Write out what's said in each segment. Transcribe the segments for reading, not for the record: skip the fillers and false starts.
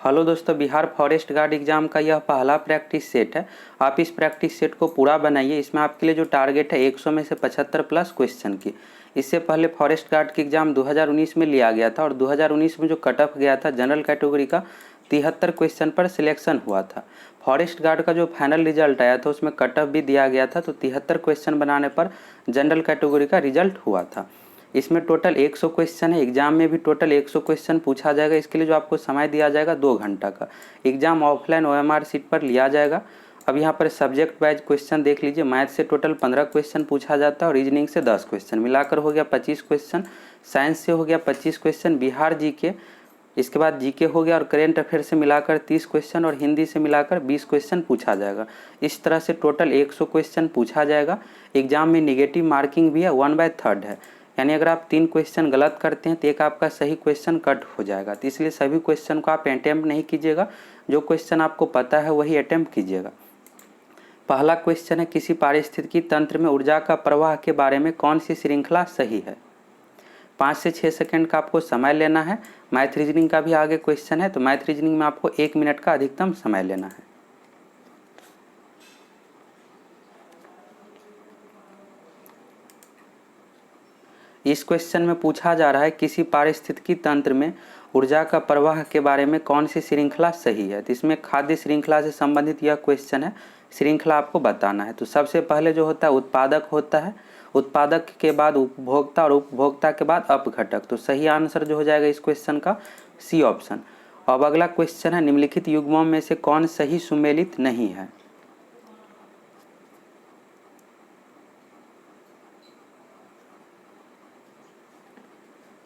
Hello दोस्तों, Bihar forest guard exam का यह पहला प्रैक्टिस सेट है। आप इस प्रैक्टिस सेट को पूरा बनाइए। इसमें आपके लिए जो टारगेट है 100 में से 75 प्लस क्वेश्चन की। इससे पहले फॉरेस्ट गार्ड की एग्जाम 2019 में लिया गया था और 2019 में जो कट ऑफ गया था जनरल कैटेगरी का 73 क्वेश्चन पर सिलेक्शन हुआ था। फॉरेस्ट गार्ड का जो फाइनल रिजल्ट आया था उसमें कट ऑफ भी दिया गया था, तो 73 क्वेश्चन बनाने पर जनरल कैटेगरी का रिजल्ट हुआ था। इसमें टोटल 100 क्वेश्चन है। एग्जाम में भी टोटल 100 क्वेश्चन पूछा जाएगा। इसके लिए जो आपको समय दिया जाएगा 2 घंटा का। एग्जाम ऑफलाइन OMR सीट पर लिया जाएगा। अब यहाँ पर सब्जेक्ट वाइज क्वेश्चन देख लीजिए। मैथ से टोटल 15 क्वेश्चन पूछा जाता है और रीजनिंग से 10 क्वेश्चन, मिलाकर हो गया 25 क्वेश्चन। साइंस से हो गया 25 क्वेश्चन, बिहार जीके, इसके बाद जीके हो गया और करेंट अफेयर से मिलाकर 30 क्वेश्चन और हिंदी से मिलाकर 20 क्वेश्चन पूछा जाएगा। इस तरह से टोटल 100 क्वेश्चन पूछा जाएगा। एग्जाम में निगेटिव मार्किंग भी है, 1/3 है, यानी अगर आप 3 क्वेश्चन गलत करते हैं तो एक आपका सही क्वेश्चन कट हो जाएगा। तो इसलिए सभी क्वेश्चन को आप अटेम्प्ट नहीं कीजिएगा, जो क्वेश्चन आपको पता है वही अटेम्प्ट कीजिएगा। पहला क्वेश्चन है, किसी पारिस्थितिकी तंत्र में ऊर्जा का प्रवाह के बारे में कौन सी श्रृंखला सही है। 5 से 6 सेकंड का आपको समय लेना है। मैथ रीजनिंग का भी आगे क्वेश्चन है, तो मैथ रीजनिंग में आपको 1 मिनट का अधिकतम समय लेना है। इस क्वेश्चन में पूछा जा रहा है किसी पारिस्थितिकी तंत्र में ऊर्जा का प्रवाह के बारे में कौन सी श्रृंखला सही है। तो इसमें खाद्य श्रृंखला से संबंधित यह क्वेश्चन है। श्रृंखला आपको बताना है। तो सबसे पहले जो होता है उत्पादक होता है, उत्पादक के बाद उपभोक्ता और उपभोक्ता के बाद अपघटक। तो सही आंसर जो हो जाएगा इस क्वेश्चन का सी ऑप्शन। अब अगला क्वेश्चन है, निम्नलिखित युग्मों में से कौन सही सुमेलित नहीं है।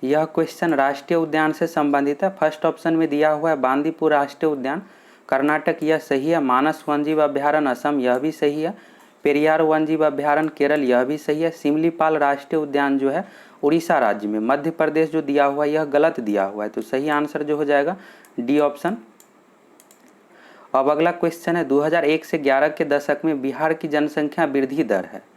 यह क्वेश्चन राष्ट्रीय उद्यान से संबंधित है। फर्स्ट ऑप्शन में दिया हुआ है बांदीपुर राष्ट्रीय उद्यान, कर्नाटक, यह सही है। मानस वन्यजीव अभ्यारण्य असम, यह भी सही है। पेरियार वन्यजीव अभ्यारण्य केरल, यह भी सही है। सिमलीपाल राष्ट्रीय उद्यान जो है उड़ीसा राज्य में। मध्य प्रदेश जो दिया हुआ है यह गलत दिया हुआ है, तो सही आंसर जो हो जाएगा डी ऑप्शन। अब अगला क्वेश्चन है, 2001 से 11 के दशक में बिहार की जनसंख्या वृद्धि दर है।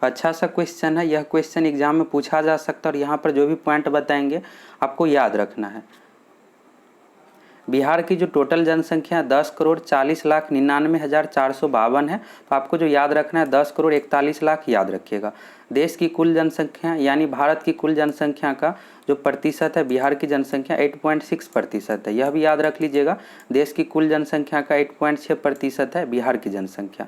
अच्छा सा क्वेश्चन है। यह क्वेश्चन एग्जाम में पूछा जा सकता है और यहाँ पर जो भी पॉइंट बताएंगे आपको याद रखना है। बिहार की जो टोटल जनसंख्या 10,40,99,452 है, तो आपको जो याद रखना है 10,41,00,000 याद रखिएगा। देश की कुल जनसंख्या यानी भारत की कुल जनसंख्या का जो प्रतिशत है, बिहार की जनसंख्या 8.6% है, यह भी याद रख लीजिएगा। देश की कुल जनसंख्या का 8.6% है बिहार की जनसंख्या।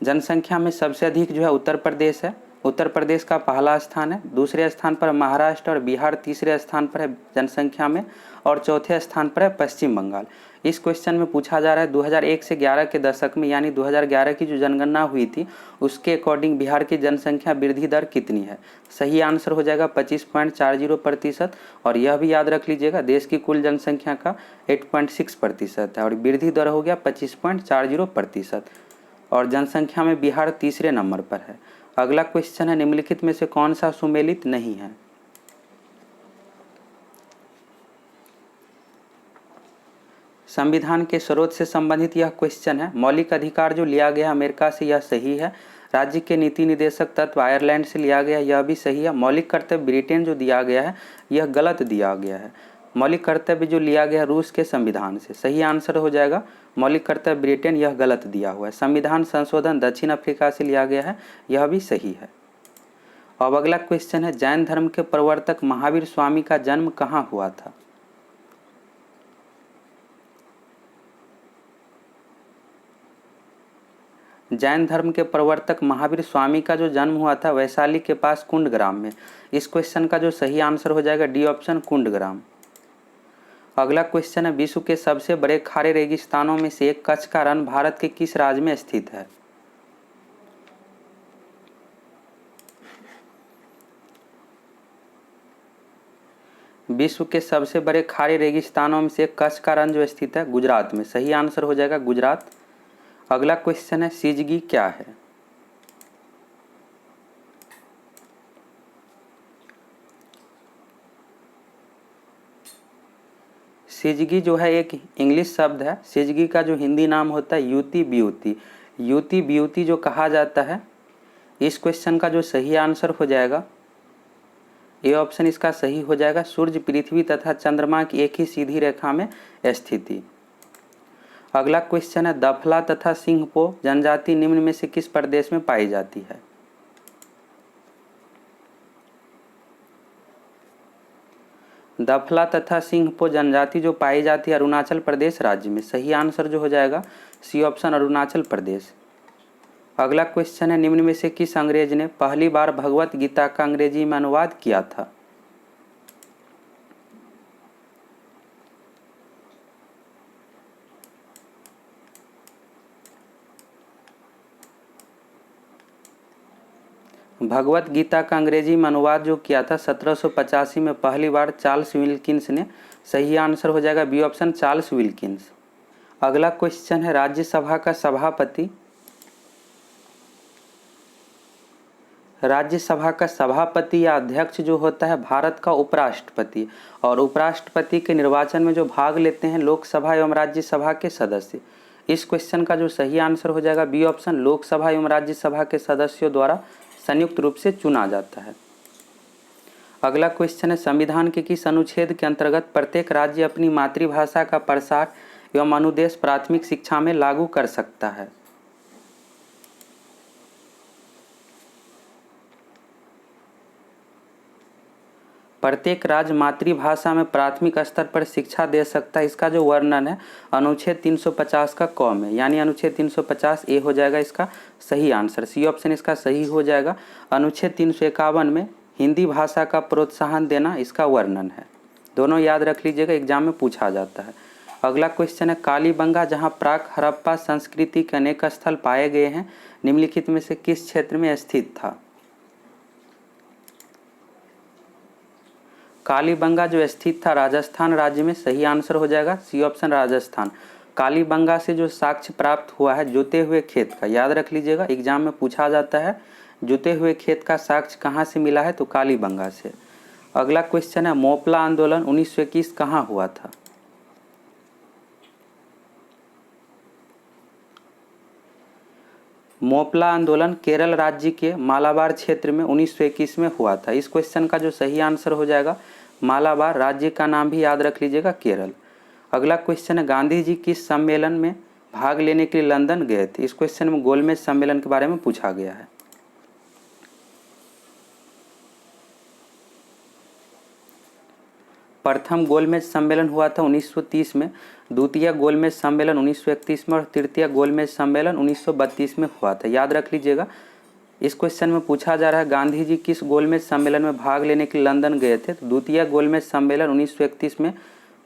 जनसंख्या में सबसे अधिक जो है उत्तर प्रदेश है। उत्तर प्रदेश का पहला स्थान है, दूसरे स्थान पर महाराष्ट्र और बिहार तीसरे स्थान पर है जनसंख्या में, और चौथे स्थान पर है पश्चिम बंगाल। इस क्वेश्चन में पूछा जा रहा है 2001 से 11 के दशक में यानी 2011 की जो जनगणना हुई थी उसके अकॉर्डिंग बिहार की जनसंख्या वृद्धि दर कितनी है। सही आंसर हो जाएगा 25.40%। और यह भी याद रख लीजिएगा देश की कुल जनसंख्या का 8.6% है और वृद्धि दर हो गया 25.40%। और जनसंख्या में बिहार तीसरे नंबर पर है। अगला क्वेश्चन है, निम्नलिखित में से कौन सा सुमेलित नहीं है। संविधान के स्रोत से संबंधित यह क्वेश्चन है। मौलिक अधिकार जो लिया गया अमेरिका से, यह सही है। राज्य के नीति निर्देशक तत्व आयरलैंड से लिया गया, यह भी सही है। मौलिक कर्तव्य ब्रिटेन जो दिया गया है यह गलत दिया गया है। मौलिक कर्तव्य जो लिया गया रूस के संविधान से, सही आंसर हो जाएगा मौलिक कर्तव्य ब्रिटेन, यह गलत दिया हुआ है। संविधान संशोधन दक्षिण अफ्रीका से लिया गया है, यह भी सही है। अब अगला क्वेश्चन है, जैन धर्म के प्रवर्तक महावीर स्वामी का जन्म कहाँ हुआ था। जैन धर्म के प्रवर्तक महावीर स्वामी का जो जन्म हुआ था वैशाली के पास कुंडग्राम में। इस क्वेश्चन का जो सही आंसर हो जाएगा डी ऑप्शन कुंडग्राम। अगला क्वेश्चन है, विश्व के सबसे बड़े खारे रेगिस्तानों में से एक कच्छ का रण भारत के किस राज्य में स्थित है। विश्व के सबसे बड़े खारे रेगिस्तानों में से कच्छ का रण जो स्थित है गुजरात में, सही आंसर हो जाएगा गुजरात। अगला क्वेश्चन है, सिजगी क्या है। सिजगी जो है एक इंग्लिश शब्द है। सिजगी का जो हिंदी नाम होता है युति ब्यूति। युति ब्यूति जो कहा जाता है, इस क्वेश्चन का जो सही आंसर हो जाएगा ए ऑप्शन इसका सही हो जाएगा। सूर्य, पृथ्वी तथा चंद्रमा की एक ही सीधी रेखा में स्थिति। अगला क्वेश्चन है, दफला तथा सिंहपो जनजाति निम्न में से किस प्रदेश में पाई जाती है? दफला तथा सिंहपो जनजाति जो पाई जाती है अरुणाचल प्रदेश राज्य में। सही आंसर जो हो जाएगा सी ऑप्शन, अरुणाचल प्रदेश। अगला क्वेश्चन है, निम्न में से किस अंग्रेज ने पहली बार भगवत गीता का अंग्रेजी में अनुवाद किया था? भगवत गीता का अंग्रेजी में अनुवाद जो किया था 1785 में पहली बार चार्ल्स विल्किंस ने। सही आंसर हो जाएगा बी ऑप्शन, चार्ल्स विल्किंस। अगला क्वेश्चन है, राज्यसभा का सभापति राज्यसभा का सभापति या अध्यक्ष जो होता है भारत का उपराष्ट्रपति, और उपराष्ट्रपति के निर्वाचन में जो भाग लेते हैं लोकसभा एवं राज्यसभा के सदस्य। इस क्वेश्चन का जो सही आंसर हो जाएगा बी ऑप्शन, लोकसभा एवं राज्यसभा के सदस्यों द्वारा संयुक्त रूप से चुना जाता है। अगला क्वेश्चन है, संविधान के किस अनुच्छेद के अंतर्गत प्रत्येक राज्य अपनी मातृभाषा का प्रसार एवं अनुदेश प्राथमिक शिक्षा में लागू कर सकता है? प्रत्येक राज्य मातृभाषा में प्राथमिक स्तर पर शिक्षा दे सकता है, इसका जो वर्णन है अनुच्छेद 350 का क में, यानी अनुच्छेद 350 ए हो जाएगा इसका सही आंसर। सी ऑप्शन इसका सही हो जाएगा। अनुच्छेद 351 में हिंदी भाषा का प्रोत्साहन देना इसका वर्णन है। दोनों याद रख लीजिएगा, एग्जाम में पूछा जाता है। अगला क्वेश्चन है, कालीबंगा जहाँ प्राक हड़प्पा संस्कृति के अनेक स्थल पाए गए हैं निम्नलिखित में से किस क्षेत्र में स्थित था? कालीबंगा जो स्थित था राजस्थान राज्य में। सही आंसर हो जाएगा सी ऑप्शन, राजस्थान। कालीबंगा से जो साक्ष्य प्राप्त हुआ है जोते हुए खेत का, याद रख लीजिएगा, एग्जाम में पूछा जाता है जोते हुए खेत का साक्ष्य कहाँ से मिला है, तो कालीबंगा से। अगला क्वेश्चन है, मोपला आंदोलन 1921 कहाँ हुआ था? मोपला आंदोलन केरल राज्य के मालाबार क्षेत्र में 1921 में हुआ था। इस क्वेश्चन का जो सही आंसर हो जाएगा मालाबार, राज्य का नाम भी याद रख लीजिएगा केरल। अगला क्वेश्चन है, गांधी जी किस सम्मेलन में भाग लेने के लिए लंदन गए थे? इस क्वेश्चन में गोलमेज सम्मेलन के बारे में पूछा गया है। प्रथम गोलमेज सम्मेलन हुआ था 1930 में, द्वितीय गोलमेज सम्मेलन 1931 में और तृतीय गोलमेज सम्मेलन 1932 में हुआ था। याद रख लीजिएगा। इस क्वेश्चन में पूछा जा रहा है गांधी जी किस गोलमेज सम्मेलन में भाग लेने के लिए लंदन गए थे, तो द्वितीय गोलमेज सम्मेलन 1931 में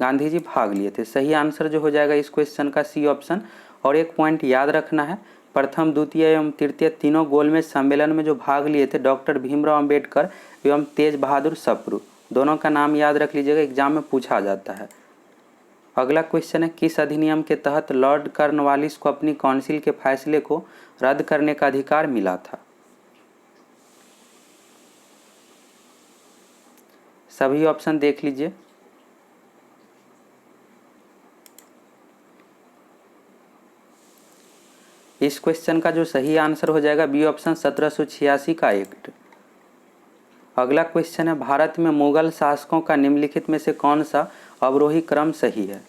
गांधी जी भाग लिए थे। सही आंसर जो हो जाएगा इस क्वेश्चन का सी ऑप्शन। और एक पॉइंट याद रखना है, प्रथम, द्वितीय एवं तृतीय तीनों गोलमेज सम्मेलन में जो भाग लिए थे डॉक्टर भीमराव अम्बेडकर एवं तेज बहादुर सप्रू, दोनों का नाम याद रख लीजिएगा, एग्जाम में पूछा जाता है। अगला क्वेश्चन है, किस अधिनियम के तहत लॉर्ड कॉर्नवालिस को अपनी काउंसिल के फैसले को रद्द करने का अधिकार मिला था? सभी ऑप्शन देख लीजिए। इस क्वेश्चन का जो सही आंसर हो जाएगा बी ऑप्शन, 1786 का एक्ट। अगला क्वेश्चन है, भारत में मुगल शासकों का निम्नलिखित में से कौन सा अवरोही क्रम सही है?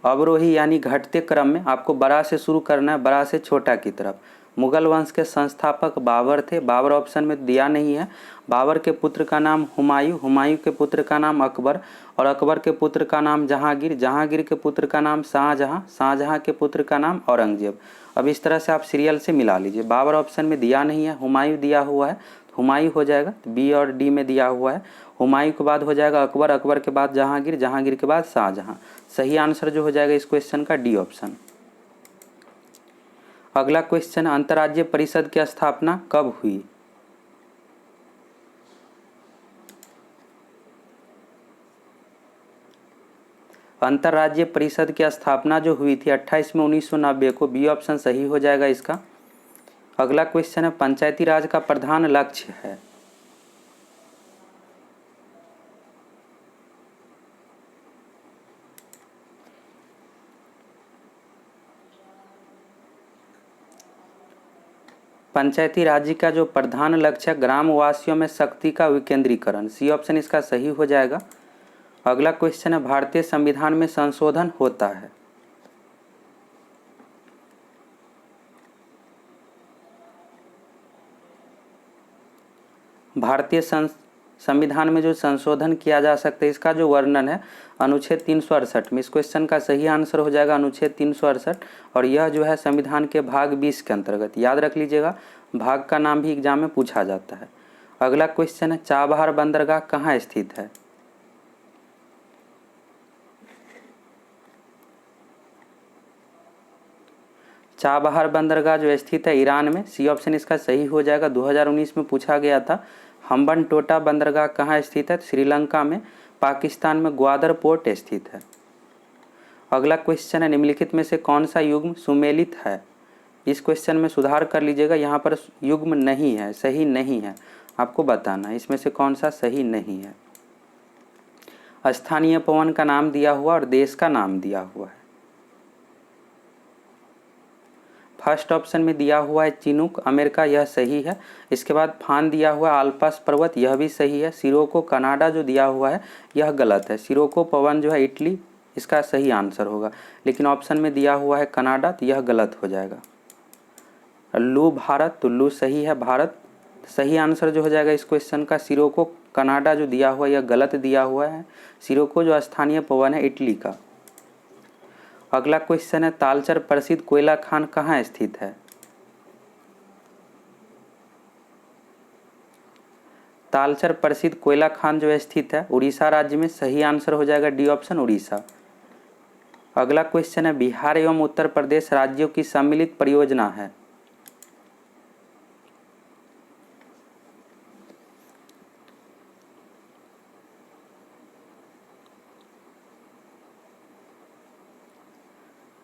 अवरोही यानी घटते क्रम में, आपको बड़ा से शुरू करना है, बड़ा से छोटा की तरफ। मुगल वंश के संस्थापक बाबर थे, बाबर ऑप्शन में दिया नहीं है। बाबर के पुत्र का नाम हुमायूं, हुमायूं के पुत्र का नाम अकबर, और अकबर के पुत्र का नाम जहांगीर, जहांगीर के पुत्र का नाम शाहजहां, शाहजहां के पुत्र का नाम औरंगजेब। अब इस तरह से आप सीरियल से मिला लीजिए। बाबर ऑप्शन में दिया नहीं है, हुमायूं दिया हुआ है, हुमायूं हो जाएगा। बी और डी में दिया हुआ है, हुमायूं के बाद हो जाएगा अकबर, अकबर के बाद जहांगीर, जहांगीर के बाद शाहजहां। सही आंसर जो हो जाएगा इस क्वेश्चन का डी ऑप्शन। अगला क्वेश्चन, अंतर्राज्यीय परिषद की स्थापना कब हुई? अंतर्राज्यीय परिषद की स्थापना जो हुई थी 28 में 1990 को। बी ऑप्शन सही हो जाएगा इसका। अगला क्वेश्चन है, पंचायती राज का प्रधान लक्ष्य है? पंचायती राज्य का जो प्रधान लक्ष्य है ग्रामवासियों में शक्ति का विकेंद्रीकरण, सी ऑप्शन इसका सही हो जाएगा। अगला क्वेश्चन है भारतीय संविधान में संशोधन होता है। भारतीय संविधान में जो संशोधन किया जा सकता है इसका जो वर्णन है अनुच्छेद 368 में। इस क्वेश्चन का सही आंसर हो जाएगा अनुच्छेद 368, और यह जो है संविधान के भाग 20 के अंतर्गत, याद रख लीजिएगा, भाग का नाम भी एग्जाम में पूछा जाता है। अगला क्वेश्चन है चाबहार बंदरगाह कहाँ स्थित है। चाबहार बंदरगाह जो स्थित है ईरान में, सी ऑप्शन इसका सही हो जाएगा। 2019 में पूछा गया था। हम्बनटोटा बंदरगाह कहाँ स्थित है, श्रीलंका में। पाकिस्तान में ग्वादर पोर्ट स्थित है। अगला क्वेश्चन है निम्नलिखित में से कौन सा युग्म सुमेलित है। इस क्वेश्चन में सुधार कर लीजिएगा, यहाँ पर युग्म नहीं है, सही नहीं है, आपको बताना है इसमें से कौन सा सही नहीं है। स्थानीय पवन का नाम दिया हुआ और देश का नाम दिया हुआ है। फर्स्ट ऑप्शन में दिया हुआ है चिनूक अमेरिका, यह सही है। इसके बाद फान दिया हुआ है आल्प्स पर्वत, यह भी सही है। सिरोको कनाडा जो दिया हुआ है यह गलत है। सिरोको पवन जो है इटली, इसका सही आंसर होगा, लेकिन ऑप्शन में दिया हुआ है कनाडा तो यह गलत हो जाएगा। लू भारत, तो लू सही है, भारत सही आंसर जो हो जाएगा इस क्वेश्चन का। सिरोको कनाडा जो दिया हुआ है यह गलत दिया हुआ है। सिरोको जो स्थानीय पवन है इटली का। अगला क्वेश्चन है तालचर प्रसिद्ध कोयला खान कहाँ स्थित है। तालचर प्रसिद्ध कोयला खान जो स्थित है उड़ीसा राज्य में, सही आंसर हो जाएगा डी ऑप्शन उड़ीसा। अगला क्वेश्चन है बिहार एवं उत्तर प्रदेश राज्यों की सम्मिलित परियोजना है।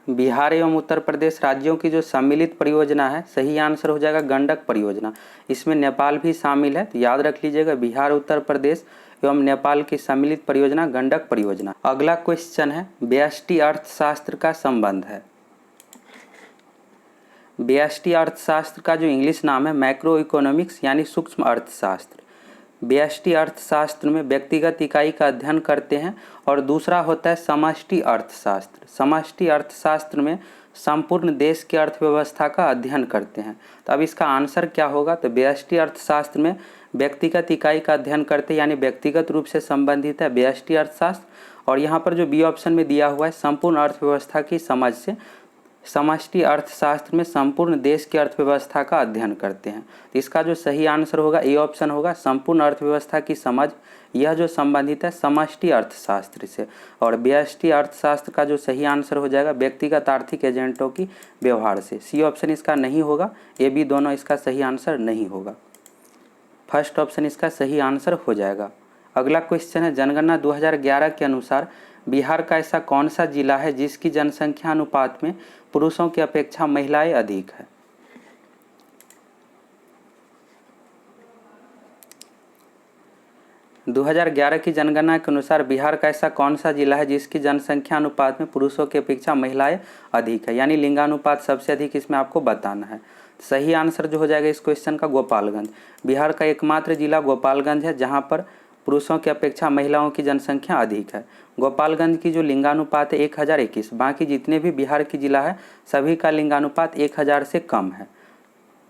बिहार एवं उत्तर प्रदेश राज्यों की जो सम्मिलित परियोजना है, सही आंसर हो जाएगा गंडक परियोजना। इसमें नेपाल भी शामिल है, तो याद रख लीजिएगा बिहार उत्तर प्रदेश एवं नेपाल की सम्मिलित परियोजना गंडक परियोजना। अगला क्वेश्चन है व्यष्टि अर्थशास्त्र का संबंध है। व्यष्टि अर्थशास्त्र का जो इंग्लिश नाम है मैक्रो इकोनॉमिक्स यानी सूक्ष्म अर्थशास्त्र। व्यष्टि अर्थशास्त्र में व्यक्तिगत इकाई का अध्ययन करते हैं, और दूसरा होता है समष्टि अर्थशास्त्र। समष्टि अर्थशास्त्र में संपूर्ण देश की अर्थव्यवस्था का अध्ययन करते हैं। तो अब इसका आंसर क्या होगा, तो व्यष्टि अर्थशास्त्र में व्यक्तिगत इकाई का अध्ययन करते हैं यानी व्यक्तिगत रूप से संबंधित है व्यष्टि अर्थशास्त्र, और यहाँ पर जो बी ऑप्शन में दिया हुआ है संपूर्ण अर्थव्यवस्था की समझ से, समष्टि अर्थशास्त्र में संपूर्ण देश की अर्थव्यवस्था का अध्ययन करते हैं। तो इसका जो सही आंसर होगा ए ऑप्शन होगा, संपूर्ण अर्थव्यवस्था की समझ, यह जो संबंधित है समष्टि अर्थशास्त्र से। और व्यष्टि अर्थशास्त्र का जो सही आंसर हो जाएगा व्यक्तिगत आर्थिक एजेंटों की व्यवहार से। सी ऑप्शन इसका नहीं होगा, ए बी दोनों इसका सही आंसर नहीं होगा। फर्स्ट ऑप्शन इसका सही आंसर हो जाएगा। अगला क्वेश्चन है जनगणना 2011 के अनुसार बिहार का ऐसा कौन सा जिला है जिसकी जनसंख्या अनुपात में पुरुषों की अपेक्षा महिलाएं अधिक है। – 2011 की जनगणना के अनुसार बिहार का ऐसा कौन सा जिला है जिसकी जनसंख्या अनुपात में पुरुषों की अपेक्षा महिलाएं अधिक है, यानी लिंगानुपात सबसे अधिक इसमें आपको बताना है। सही आंसर जो हो जाएगा इस क्वेश्चन का गोपालगंज। बिहार का एकमात्र जिला गोपालगंज है जहां पर पुरुषों की अपेक्षा महिलाओं की जनसंख्या अधिक है। गोपालगंज की जो लिंगानुपात है 1021, बाकी जितने भी बिहार की जिला है सभी का लिंगानुपात 1000 से कम है।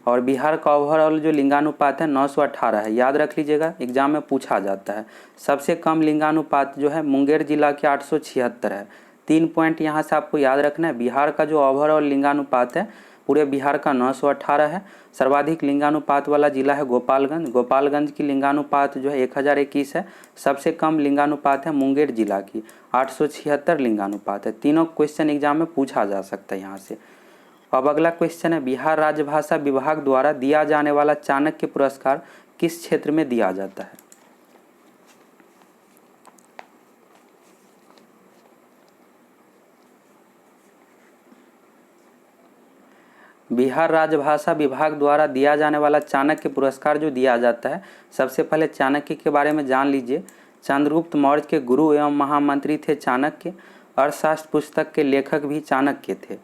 और बिहार का ओवरऑल जो लिंगानुपात है 918 है, याद रख लीजिएगा, एग्जाम में पूछा जाता है। सबसे कम लिंगानुपात जो है मुंगेर जिला के 876 है। 3 पॉइंट यहाँ से आपको याद रखना है। बिहार का जो ओवरऑल लिंगानुपात है पूरे बिहार का 918 है। सर्वाधिक लिंगानुपात वाला जिला है गोपालगंज। गोपालगंज की लिंगानुपात जो है 1021 है। सबसे कम लिंगानुपात है मुंगेर जिला की 876 लिंगानुपात है। तीनों क्वेश्चन एग्जाम में पूछा जा सकता है यहाँ से। अब अगला क्वेश्चन है बिहार राजभाषा विभाग द्वारा दिया जाने वाला चाणक्य पुरस्कार किस क्षेत्र में दिया जाता है। बिहार राजभाषा विभाग द्वारा दिया जाने वाला चाणक्य पुरस्कार जो दिया जाता है, सबसे पहले चाणक्य के बारे में जान लीजिए। चंद्रगुप्त मौर्य के गुरु एवं महामंत्री थे चाणक्य। अर्थशास्त्र पुस्तक के लेखक भी चाणक्य थे।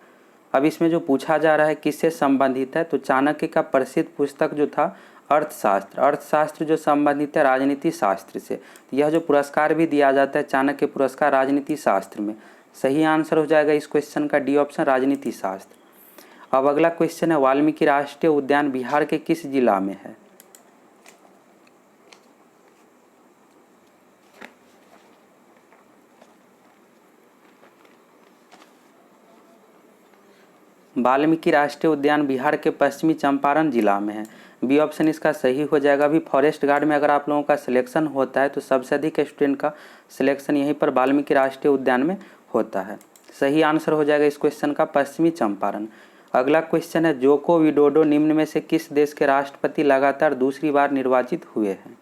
अब इसमें जो पूछा जा रहा है किससे संबंधित है, तो चाणक्य का प्रसिद्ध पुस्तक जो था अर्थशास्त्र जो संबंधित है राजनीति शास्त्र से। तो यह जो पुरस्कार भी दिया जाता है चाणक्य पुरस्कार राजनीति शास्त्र में, सही आंसर हो जाएगा इस क्वेश्चन का डी ऑप्शन राजनीति शास्त्र। अब अगला क्वेश्चन है वाल्मीकि राष्ट्रीय उद्यान बिहार के किस जिला में है। वाल्मीकि राष्ट्रीय उद्यान बिहार के पश्चिमी चंपारण जिला में है। बी ऑप्शन इसका सही हो जाएगा। अभी फॉरेस्ट गार्ड में अगर आप लोगों का सिलेक्शन होता है तो सबसे अधिक स्टूडेंट का सिलेक्शन यहीं पर वाल्मीकि राष्ट्रीय उद्यान में होता है। सही आंसर हो जाएगा इस क्वेश्चन का पश्चिमी चंपारण। अगला क्वेश्चन है जोको विडोडो निम्न में से किस देश के राष्ट्रपति लगातार दूसरी बार निर्वाचित हुए हैं।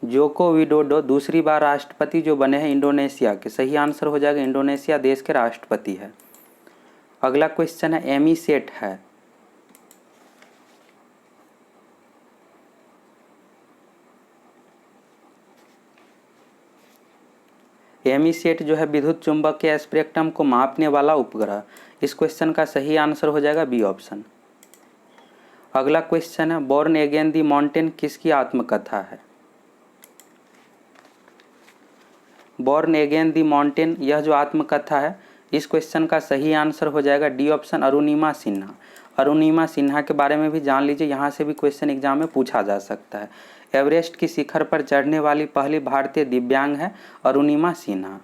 जोको विडोडो दूसरी बार राष्ट्रपति जो बने हैं इंडोनेशिया के, सही आंसर हो जाएगा इंडोनेशिया देश के राष्ट्रपति है। अगला क्वेश्चन है एमीसेट है। एमीसेट जो है विद्युत चुंबकीय स्पेक्ट्रम को मापने वाला उपग्रह। इस क्वेश्चन का सही आंसर हो जाएगा बी ऑप्शन। अगला क्वेश्चन है बॉर्न अगेन दी माउंटेन किसकी आत्मकथा है। बॉर्न अगेन दी माउंटेन यह जो आत्मकथा है इस क्वेश्चन का सही आंसर हो जाएगा डी ऑप्शन अरुणिमा सिन्हा। अरुणिमा सिन्हा के बारे में भी जान लीजिए, यहाँ से भी क्वेश्चन एग्जाम में पूछा जा सकता है। एवरेस्ट की शिखर पर चढ़ने वाली पहली भारतीय दिव्यांग है अरुणिमा सिन्हा।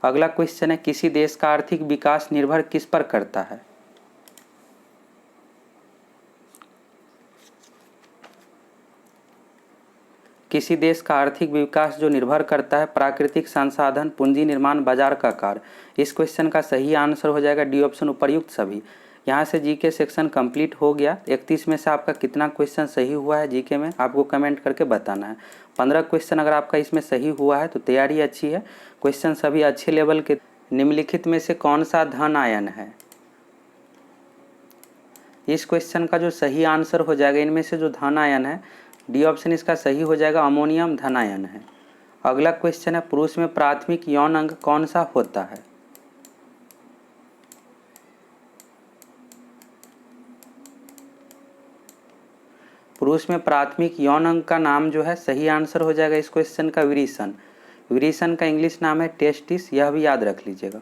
अगला क्वेश्चन है किसी देश का आर्थिक विकास निर्भर किस पर करता है। किसी देश का आर्थिक विकास जो निर्भर करता है प्राकृतिक संसाधन, पूंजी निर्माण, बाजार का कार्य। इस क्वेश्चन का सही आंसर हो जाएगा डी ऑप्शन उपर्युक्त सभी। यहाँ से जीके सेक्शन कंप्लीट हो गया। 31 में से आपका कितना क्वेश्चन सही हुआ है जीके में आपको कमेंट करके बताना है। 15 क्वेश्चन अगर आपका इसमें सही हुआ है तो तैयारी अच्छी है, क्वेश्चन सभी अच्छे लेवल के। निम्नलिखित में से कौन सा धन आयन है। इस क्वेश्चन का जो सही आंसर हो जाएगा इनमें से जो धन आयन है डी ऑप्शन इसका सही हो जाएगा अमोनियम धनायन है। अगला क्वेश्चन है पुरुष में प्राथमिक यौन अंग कौन सा होता है। पुरुष में प्राथमिक यौन अंग का नाम जो है सही आंसर हो जाएगा इस क्वेश्चन का विरीसन। विरीसन का इंग्लिश नाम है टेस्टिस, यह भी याद रख लीजिएगा।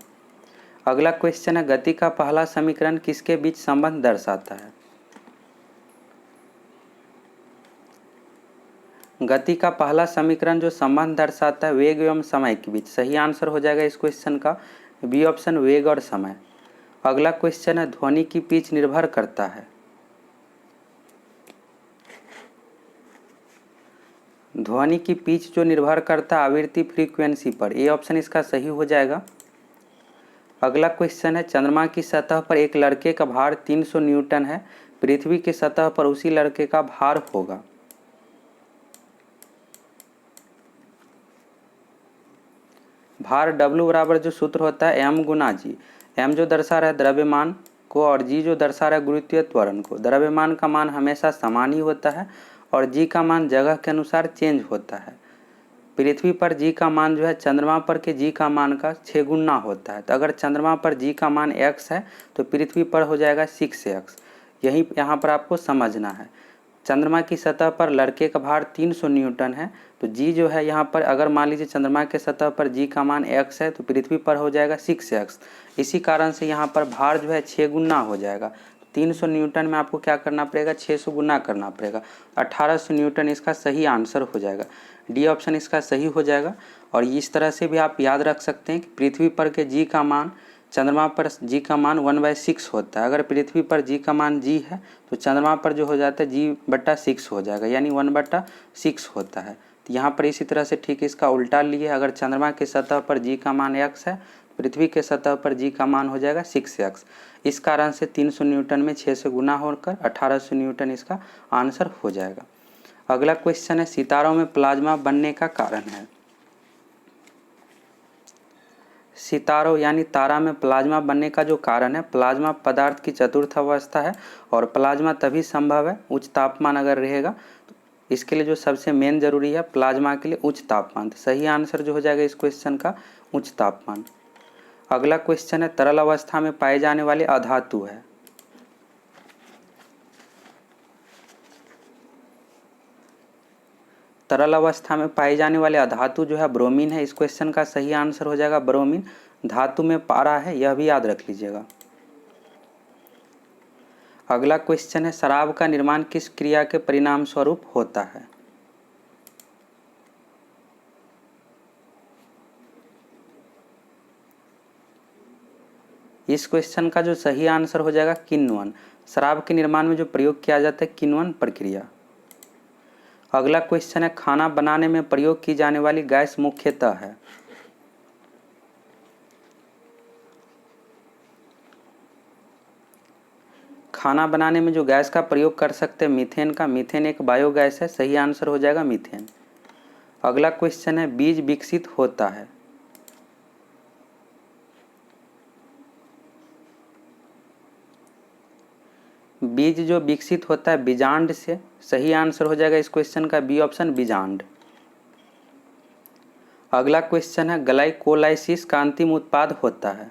अगला क्वेश्चन है गति का पहला समीकरण किसके बीच संबंध दर्शाता है। गति का पहला समीकरण जो संबंध दर्शाता है वेग एवं समय के बीच। सही आंसर हो जाएगा इस क्वेश्चन का बी ऑप्शन वेग और समय। अगला क्वेश्चन है ध्वनि की पिच निर्भर करता है। ध्वनि की पिच जो निर्भर करता है आवृत्ति फ्रीक्वेंसी पर। ए ऑप्शन इसका सही हो जाएगा। अगला क्वेश्चन है चंद्रमा की सतह पर एक लड़के का भार 300 न्यूटन है, पृथ्वी की सतह पर उसी लड़के का भार होगा। भार W बराबर जो सूत्र होता है m गुना जी। m जो दर्शा रहा है द्रव्यमान को और g जो दर्शा रहा है गुरुत्वीय त्वरण को। द्रव्यमान का मान हमेशा समान ही होता है और g का मान जगह के अनुसार चेंज होता है। पृथ्वी पर g का मान जो है चंद्रमा पर के g का मान का 6 गुना होता है। तो अगर चंद्रमा पर g का मान x है तो पृथ्वी पर हो जाएगा 6x। यही यहाँ पर आपको समझना है। चंद्रमा की सतह पर लड़के का भार 300 न्यूटन है तो g जो है यहाँ पर अगर मान लीजिए चंद्रमा के सतह पर g का मान x है तो पृथ्वी पर हो जाएगा 6x। इसी कारण से यहाँ पर भार जो है 6 गुना हो जाएगा। 300 न्यूटन में आपको क्या करना पड़ेगा 600 गुना करना पड़ेगा। 1800 न्यूटन इसका सही आंसर हो जाएगा। डी ऑप्शन इसका सही हो जाएगा। और इस तरह से भी आप याद रख सकते हैं कि पृथ्वी पर के g का मान चंद्रमा पर g का मान 1/6 होता है। अगर पृथ्वी पर g का मान g है तो चंद्रमा पर जो हो जाता है g/6 हो जाएगा, यानी 1/6 होता है। तो यहाँ पर इसी तरह से ठीक इसका उल्टा लिए, अगर चंद्रमा की सतह पर g का मान x है, पृथ्वी के सतह पर g का मान हो जाएगा 6x। इस कारण से 300 न्यूटन में 6 से गुना होकर 1800 न्यूटन इसका आंसर हो जाएगा। अगला क्वेश्चन है सितारों में प्लाज्मा बनने का कारण है। सितारों यानी तारा में प्लाज्मा बनने का जो कारण है, प्लाज्मा पदार्थ की चतुर्थ अवस्था है और प्लाज्मा तभी संभव है उच्च तापमान अगर रहेगा। तो इसके लिए जो सबसे मेन जरूरी है प्लाज्मा के लिए उच्च तापमान। तो सही आंसर जो हो जाएगा इस क्वेश्चन का उच्च तापमान। अगला क्वेश्चन है तरल अवस्था में पाए जाने वाले अधातु है। तरल अवस्था में पाए जाने वाले अधातु जो है ब्रोमीन है। इस क्वेश्चन का सही आंसर हो जाएगा ब्रोमीन। धातु में पारा है, यह भी याद रख लीजिएगा। अगला क्वेश्चन है शराब का निर्माण किस क्रिया के परिणाम स्वरूप होता है। इस क्वेश्चन का जो सही आंसर हो जाएगा किण्वन। शराब के निर्माण में जो प्रयोग किया जाता है किण्वन प्रक्रिया। अगला क्वेश्चन है खाना बनाने में प्रयोग की जाने वाली गैस मुख्यतः है। खाना बनाने में जो गैस का प्रयोग कर सकते हैं मीथेन का। मीथेन एक बायोगैस है, सही आंसर हो जाएगा मीथेन। अगला क्वेश्चन है बीज विकसित होता है। बीज जो विकसित होता है बीजांड से, सही आंसर हो जाएगा इस क्वेश्चन का बी ऑप्शन बीजांड। अगला क्वेश्चन है ग्लाइकोलाइसिस का अंतिम उत्पाद होता है।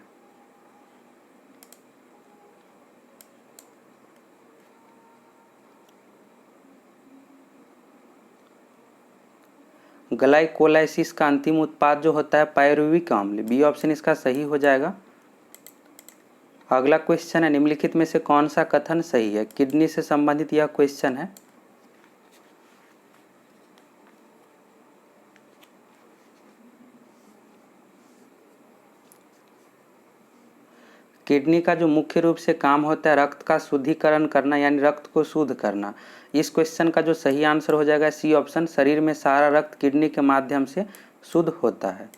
ग्लाइकोलाइसिस का अंतिम उत्पाद जो होता है पायरुविक अम्ल। बी ऑप्शन इसका सही हो जाएगा। अगला क्वेश्चन है निम्नलिखित में से कौन सा कथन सही है। किडनी से संबंधित यह क्वेश्चन है। किडनी का जो मुख्य रूप से काम होता है रक्त का शुद्धिकरण करना, यानी रक्त को शुद्ध करना। इस क्वेश्चन का जो सही आंसर हो जाएगा सी ऑप्शन। शरीर में सारा रक्त किडनी के माध्यम से शुद्ध होता है।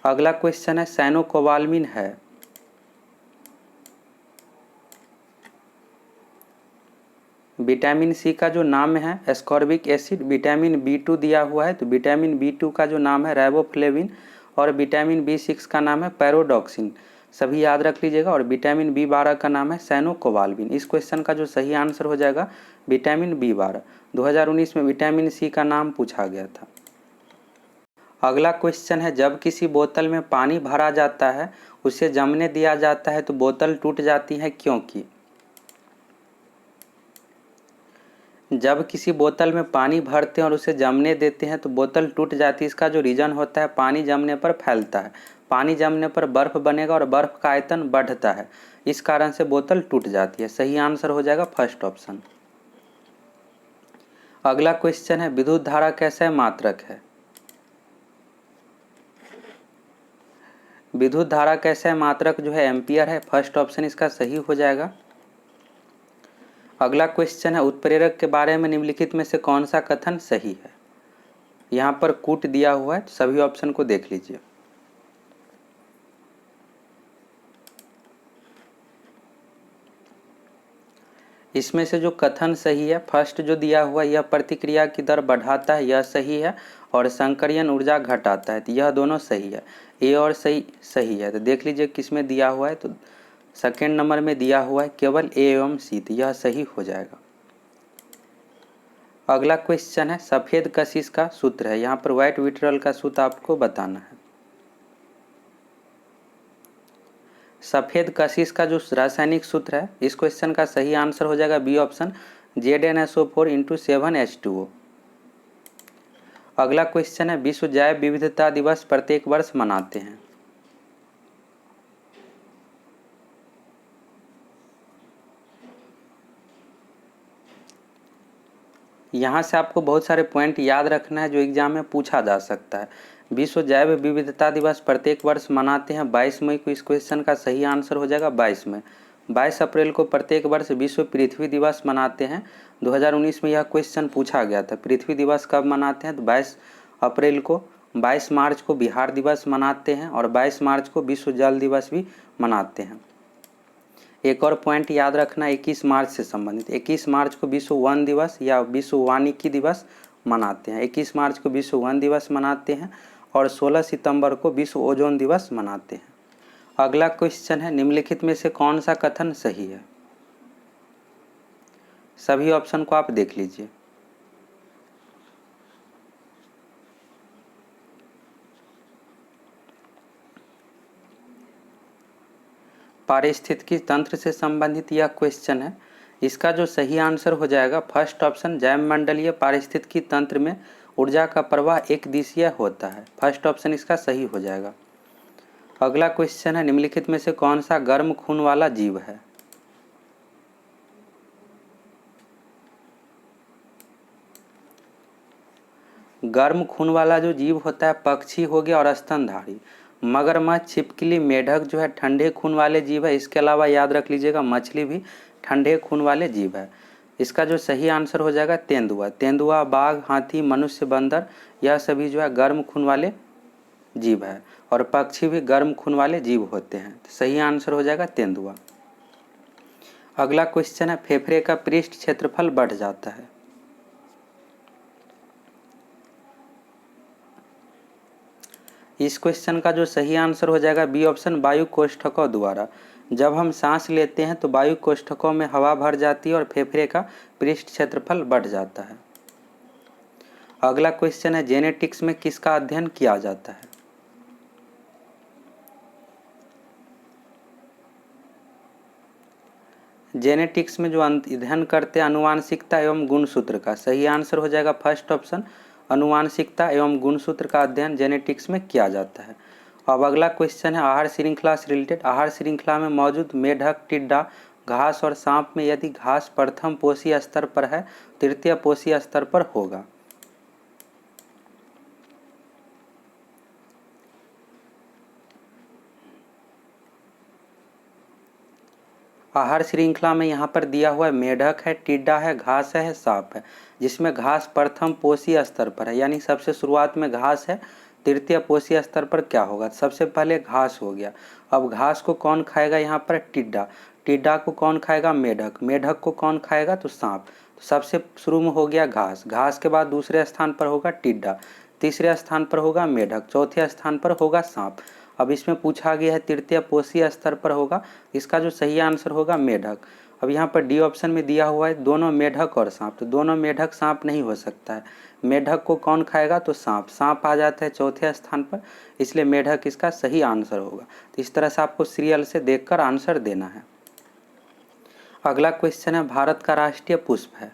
अगला क्वेश्चन है साइनोकोबाल्मिन है। विटामिन सी का जो नाम है एस्कॉर्बिक एसिड। विटामिन B2 दिया हुआ है तो विटामिन B2 का जो नाम है राइबोफ्लेविन और विटामिन B6 का नाम है पैरोडॉक्सिन, सभी याद रख लीजिएगा। और विटामिन B12 का नाम है साइनोकोबाल्मिन। इस क्वेश्चन का जो सही आंसर हो जाएगा विटामिन B12। 2019 में विटामिन सी का नाम पूछा गया था। अगला क्वेश्चन है जब किसी बोतल में पानी भरा जाता है उसे जमने दिया जाता है तो बोतल टूट जाती है क्योंकि। जब किसी बोतल में पानी भरते हैं और उसे जमने देते हैं तो बोतल टूट जाती है। इसका जो रीजन होता है पानी जमने पर फैलता है। पानी जमने पर बर्फ बनेगा और बर्फ का आयतन बढ़ता है, इस कारण से बोतल टूट जाती है। सही आंसर हो जाएगा फर्स्ट ऑप्शन। अगला क्वेश्चन है विद्युत धारा कैसे मात्रक है। विद्युत धारा कैसे मात्रक जो है एम्पियर है। फर्स्ट ऑप्शन इसका सही हो जाएगा। अगला क्वेश्चन है उत्प्रेरक के बारे में निम्नलिखित में से कौन सा कथन सही है। यहाँ पर कूट दिया हुआ है, सभी ऑप्शन को देख लीजिए। इसमें से जो कथन सही है फर्स्ट जो दिया हुआ है यह प्रतिक्रिया की दर बढ़ाता है, यह सही है। और संकरियन ऊर्जा घटाता है, तो यह दोनों सही है। ए और सही है। तो देख लीजिए किसमें दिया हुआ है, तो सेकेंड नंबर में दिया हुआ है केवल ए एवं सी, तो यह सही हो जाएगा। अगला क्वेश्चन है सफ़ेद कशिश का सूत्र है। यहाँ पर व्हाइट विट्रियल का सूत्र आपको बताना है। सफ़ेद कशिश का जो रासायनिक सूत्र है, इस क्वेश्चन का सही आंसर हो जाएगा बी ऑप्शन ZnSO4 × 7H2O। अगला क्वेश्चन है विश्व जैव विविधता दिवस प्रत्येक वर्ष मनाते हैं। यहाँ से आपको बहुत सारे पॉइंट याद रखना है जो एग्जाम में पूछा जा सकता है। विश्व जैव विविधता दिवस प्रत्येक वर्ष मनाते हैं 22 मई को। इस क्वेश्चन का सही आंसर हो जाएगा 22 मई। 22 अप्रैल को प्रत्येक वर्ष विश्व पृथ्वी दिवस मनाते हैं। 2019 में यह क्वेश्चन पूछा गया था पृथ्वी दिवस कब मनाते हैं, तो 22 अप्रैल को। 22 मार्च को बिहार दिवस मनाते हैं और 22 मार्च को विश्व जल दिवस भी मनाते हैं। एक और पॉइंट याद रखना 21 मार्च से संबंधित। 21 मार्च को विश्व वन दिवस या विश्व वानिकी दिवस मनाते हैं। 21 मार्च को विश्व वन दिवस मनाते हैं और 16 सितंबर को विश्व ओजोन दिवस मनाते हैं। अगला क्वेश्चन है निम्नलिखित में से कौन सा कथन सही है। सभी ऑप्शन को आप देख लीजिए। पारिस्थितिकी तंत्र से संबंधित यह क्वेश्चन है। इसका जो सही आंसर हो जाएगा फर्स्ट ऑप्शन, जैवमंडलीय पारिस्थितिकी तंत्र में ऊर्जा का प्रवाह एक दिशीय होता है। फर्स्ट ऑप्शन इसका सही हो जाएगा। अगला क्वेश्चन है, निम्नलिखित में से कौन सा गर्म खून वाला जीव है? गर्म खून वाला जो जीव होता है पक्षी हो गया और स्तनधारी। मगरमच्छ, छिपकली, मेढक जो है ठंडे खून वाले जीव है। इसके अलावा याद रख लीजिएगा मछली भी ठंडे खून वाले जीव है। इसका जो सही आंसर हो जाएगा तेंदुआ। तेंदुआ, बाघ, हाथी, मनुष्य, बंदर, यह सभी जो है गर्म खून वाले जीव है और पक्षी भी गर्म खून वाले जीव होते हैं। तो सही आंसर हो जाएगा तेंदुआ। अगला क्वेश्चन है, फेफड़े का पृष्ठ क्षेत्रफल बढ़ जाता है। इस क्वेश्चन का जो सही आंसर हो जाएगा बी ऑप्शन, वायु कोष्ठकों द्वारा। जब हम सांस लेते हैं तो वायु कोष्ठकों में हवा भर जाती है और फेफड़े का पृष्ठ क्षेत्रफल बढ़ जाता है। अगला क्वेश्चन है, जेनेटिक्स में किसका अध्ययन किया जाता है? जेनेटिक्स में जो अध्ययन करते हैं अनुवांशिकता एवं गुणसूत्र का। सही आंसर हो जाएगा फर्स्ट ऑप्शन, अनुवांशिकता एवं गुणसूत्र का अध्ययन जेनेटिक्स में किया जाता है। अब अगला क्वेश्चन है आहार श्रृंखला से रिलेटेड। आहार श्रृंखला में मौजूद मेढक, टिड्डा, घास और सांप में यदि घास प्रथम पोषी स्तर पर है, तृतीय पोषी स्तर पर होगा। आहार श्रृंखला में यहाँ पर दिया हुआ है मेढक है, टिड्डा है, घास है, सांप है। जिसमें घास प्रथम पोषी स्तर पर है, यानी सबसे शुरुआत में घास है, तृतीय पोषी स्तर पर क्या होगा? सबसे पहले घास हो गया। अब घास को कौन खाएगा? यहाँ पर टिड्डा। टिड्डा को कौन खाएगा? मेढक। मेढक को कौन खाएगा? तो सांप। तो सबसे शुरू में हो गया घास। घास के बाद दूसरे स्थान पर होगा टिड्डा, तीसरे स्थान पर होगा मेढक, चौथे स्थान पर होगा सांप। अब इसमें पूछा गया है तृतीय पोषी स्तर पर होगा। इसका जो सही आंसर होगा मेढक। अब यहाँ पर डी ऑप्शन में दिया हुआ है दोनों मेढक और सांप, तो दोनों मेढक सांप नहीं हो सकता है। मेढक को कौन खाएगा? तो सांप। सांप आ जाता है चौथे स्थान पर, इसलिए मेढक इसका सही आंसर होगा। तो इस तरह से आपको सीरियल से देखकर आंसर देना है। अगला क्वेश्चन है, भारत का राष्ट्रीय पुष्प है।